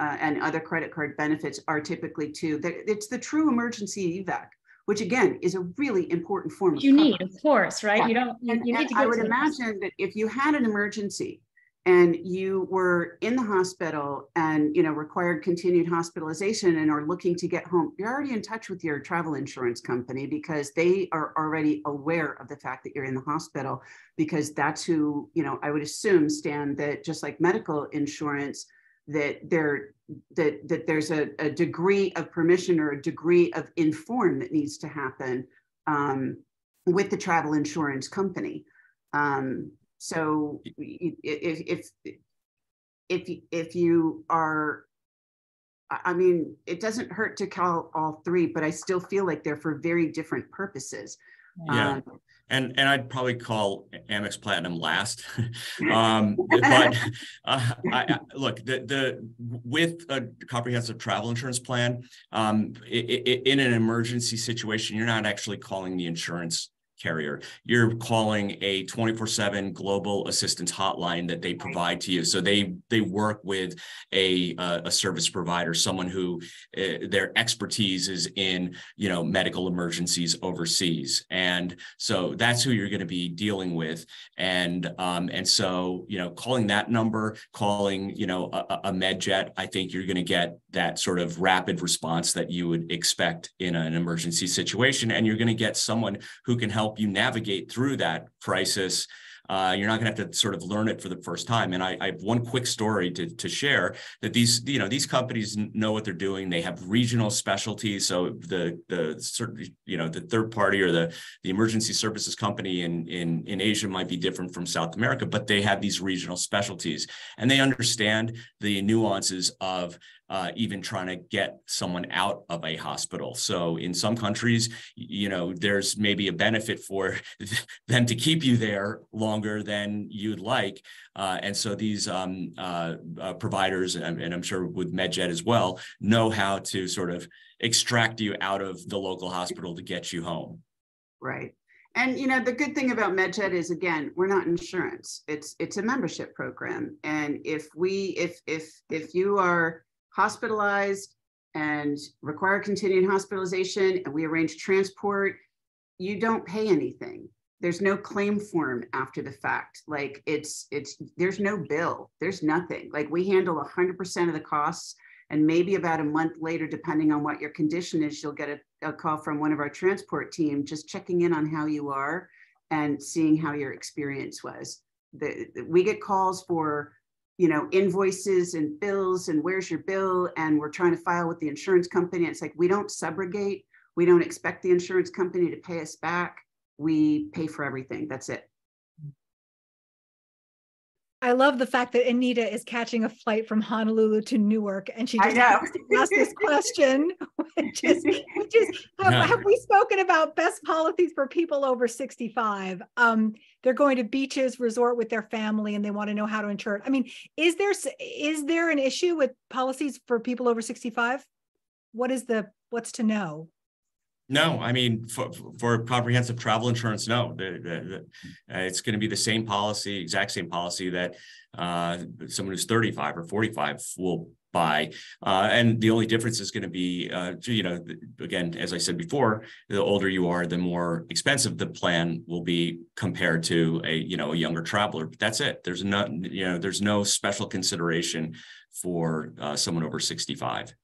and other credit card benefits are typically it's the true emergency evac, which again is a really important form of you need, of course, right? Yeah. You need to get. I would imagine that if you had an emergency and you were in the hospital and required continued hospitalization and are looking to get home, you're already in touch with your travel insurance company because they are already aware of the fact that you're in the hospital, because that's who, I would assume, Stan, that just like medical insurance, that there's a degree of permission or a degree of inform that needs to happen with the travel insurance company. So if if you are, I mean, it doesn't hurt to call all three, but I still feel like they're for very different purposes. Yeah. And I'd probably call Amex Platinum last, but look, with a comprehensive travel insurance plan, in an emergency situation, you're not actually calling the insurance carrier. You're calling a 24/7 global assistance hotline that they provide to you. So they work with a service provider, someone who their expertise is in, you know, medical emergencies overseas. And so that's who you're going to be dealing with. And so, you know, calling that number, calling, you know, a MedJet, I think you're going to get that sort of rapid response that you would expect in an emergency situation. And you're going to get someone who can help you navigate through that crisis. You're not going to have to sort of learn it for the first time. And I have one quick story to share, that these companies know what they're doing. They have regional specialties. So the third party or the emergency services company in Asia might be different from South America, but they have these regional specialties, and they understand the nuances of even trying to get someone out of a hospital. So in some countries, you know, there's maybe a benefit for them to keep you there longer than you'd like. And so these providers, and I'm sure with MedJet as well, know how to sort of extract you out of the local hospital to get you home. Right. And, you know, the good thing about MedJet is, again, we're not insurance. It's a membership program. And if you are hospitalized and require continued hospitalization and we arrange transport, you don't pay anything. There's no claim form after the fact. Like there's no bill, there's nothing. Like we handle 100% of the costs, and maybe about a month later, depending on what your condition is, you'll get a call from one of our transport team just checking in on how you are and seeing how your experience was. We get calls for, you know, invoices and bills and where's your bill, and we're trying to file with the insurance company. It's like, we don't subrogate. We don't expect the insurance company to pay us back. We pay for everything. That's it. I love the fact that Anita is catching a flight from Honolulu to Newark, and she just asked this question, which is have we spoken about best policies for people over 65? They're going to beaches, resort with their family, and they want to know how to insure it. I mean, is there an issue with policies for people over 65? What's to know? No, I mean, for comprehensive travel insurance, no. It's going to be the same policy, exact same policy that someone who's 35 or 45 will buy. And the only difference is going to be, you know, again, as I said before, the older you are, the more expensive the plan will be compared to a younger traveler. But that's it. There's no special consideration for someone over 65.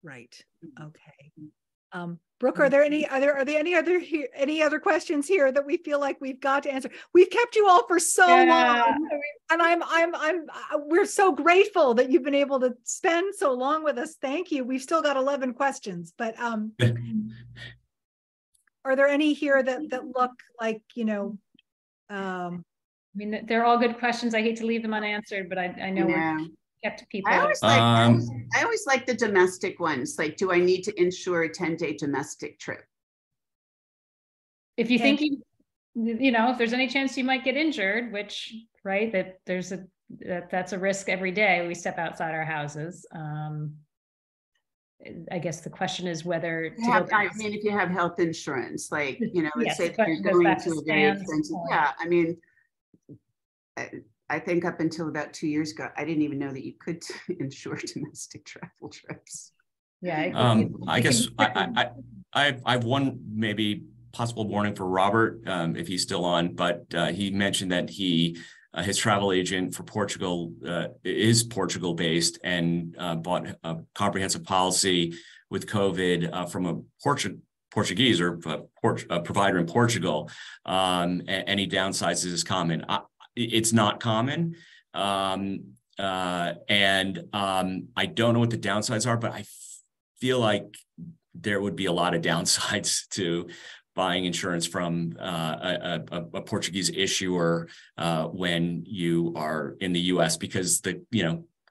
Right. Okay. Brooke, are there any other questions here that we feel like we've got to answer? We've kept you all for so long, and we're so grateful that you've been able to spend so long with us. Thank you. We've still got 11 questions, but are there any here that look like, you know? I mean, they're all good questions. I hate to leave them unanswered, but I know we're kept people. I always like the domestic ones. Like, do I need to insure a 10-day domestic trip? If you think if there's any chance you might get injured, which, right, that that's a risk every day we step outside our houses. I guess the question is whether if you have health insurance, like, you know, let's say that you're going to a very expensive. Yeah, I mean, I think up until about 2 years ago, I didn't even know that you could insure domestic travel trips. Yeah. I guess I have one maybe possible warning for Robert, if he's still on, but he mentioned that his travel agent for Portugal is Portugal based, and bought a comprehensive policy with COVID from a Portuguese or a provider in Portugal. Any downsides is common. It's not common. And I don't know what the downsides are, but I feel like there would be a lot of downsides to buying insurance from a Portuguese issuer when you are in the U.S. because the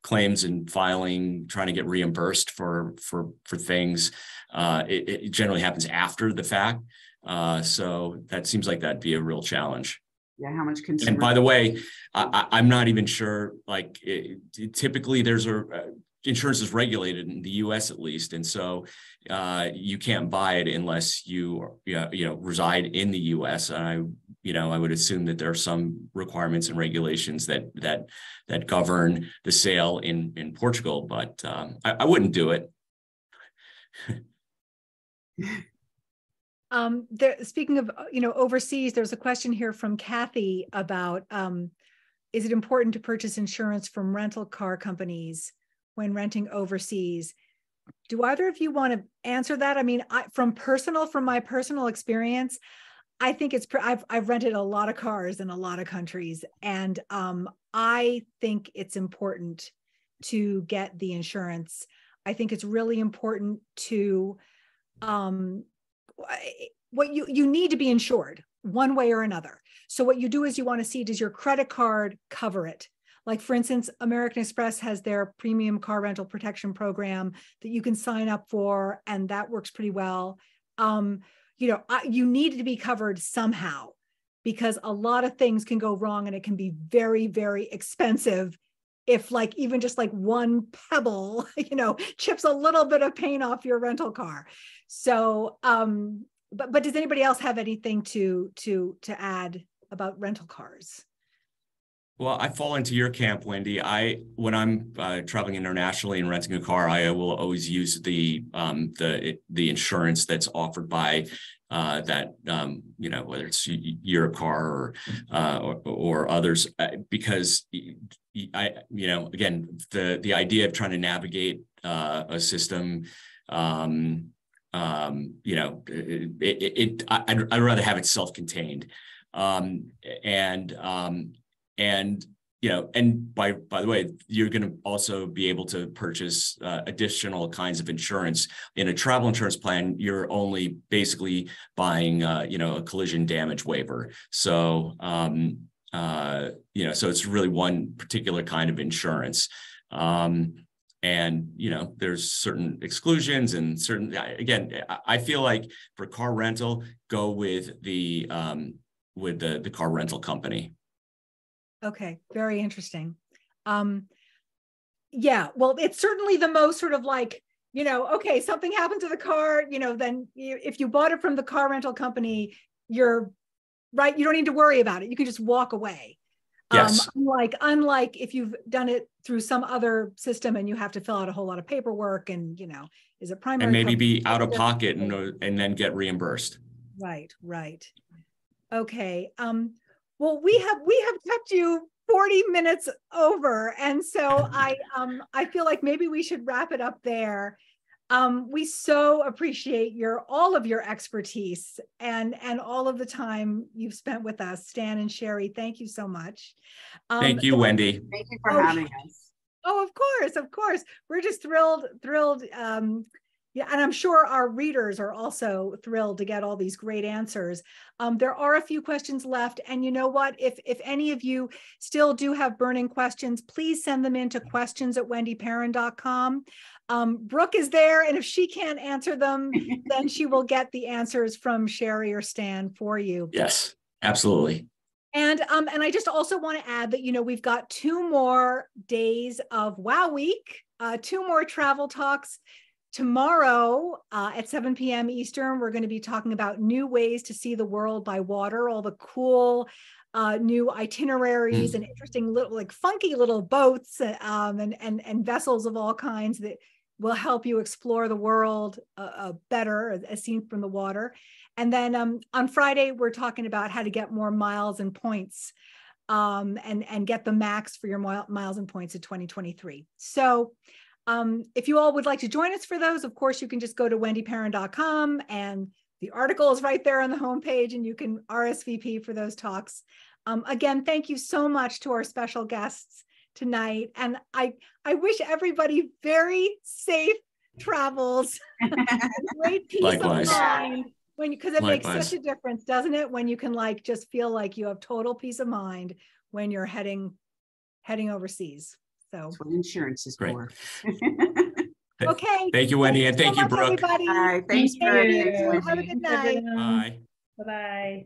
claims and filing, trying to get reimbursed for things, it generally happens after the fact. So that seems like that'd be a real challenge. Yeah, how much consumer. And by the way, I'm not even sure. Like, typically, there's insurance is regulated in the U.S. at least, and so you can't buy it unless you reside in the U.S. And I would assume that there are some requirements and regulations that govern the sale in Portugal, but I wouldn't do it. Speaking of overseas, there's a question here from Kathy about is it important to purchase insurance from rental car companies when renting overseas? Do either of you want to answer that? I mean, from my personal experience, I think I've rented a lot of cars in a lot of countries, and I think it's important to get the insurance. I think it's really important to what you need to be insured one way or another. So what you do is you want to see, does your credit card cover it? Like, for instance, American Express has their premium car rental protection program that you can sign up for, and that works pretty well. You need to be covered somehow, because a lot of things can go wrong, and it can be very, very expensive if even just one pebble, chips a little bit of paint off your rental car. So, but does anybody else have anything to add about rental cars? Well, I fall into your camp, Wendy. When I'm traveling internationally and renting a car, I will always use the insurance that's offered by whether it's Europcar or others, because again, the idea of trying to navigate a system, I'd rather have it self-contained, and by the way, you're going to also be able to purchase additional kinds of insurance. In a travel insurance plan, you're only basically buying, a collision damage waiver. So, so it's really one particular kind of insurance. There's certain exclusions and again, I feel like for car rental, go with the car rental company. Okay, very interesting. Yeah, well, it's certainly the most sort of okay, something happened to the car, then if you bought it from the car rental company, you're right, you don't need to worry about it. You can just walk away. Yes. Unlike if you've done it through some other system and you have to fill out a whole lot of paperwork and, is it primary? And maybe be out of pocket and then get reimbursed. Right. Okay. Well, we have kept you 40 minutes over. And so I feel like maybe we should wrap it up there. We so appreciate all of your expertise and all of the time you've spent with us. Stan and Sherry, thank you so much. Thank you, Wendy. Thank you for having us. Oh, of course. We're just thrilled. Yeah, and I'm sure our readers are also thrilled to get all these great answers. There are a few questions left. And you know what? If any of you still do have burning questions, please send them in to questions@WendyPerrin.com. Brooke is there, and if she can't answer them, then she will get the answers from Sherry or Stan for you. Yes, absolutely. And I just also want to add that, we've got 2 more days of Wow Week, 2 more travel talks. Tomorrow at 7 p.m. Eastern, we're going to be talking about new ways to see the world by water, all the cool new itineraries and interesting little, funky little boats and vessels of all kinds that will help you explore the world better as seen from the water. And then on Friday, we're talking about how to get more miles and points and get the max for your miles and points in 2023. So if you all would like to join us for those, of course, you can just go to WendyPerrin.com, and the article is right there on the homepage, and you can RSVP for those talks. Again, thank you so much to our special guests tonight. And I wish everybody very safe travels, great peace of mind because it makes Likewise. such a difference, doesn't it? When you can like just feel like you have total peace of mind when you're heading overseas. So That's what insurance is Great. for. Okay. Thank you, Wendy, and thank you, much, Brooke. everybody. All right, thanks, Thank Brooke. you. Thanks, Have a Wendy. good night. Bye. Bye-bye.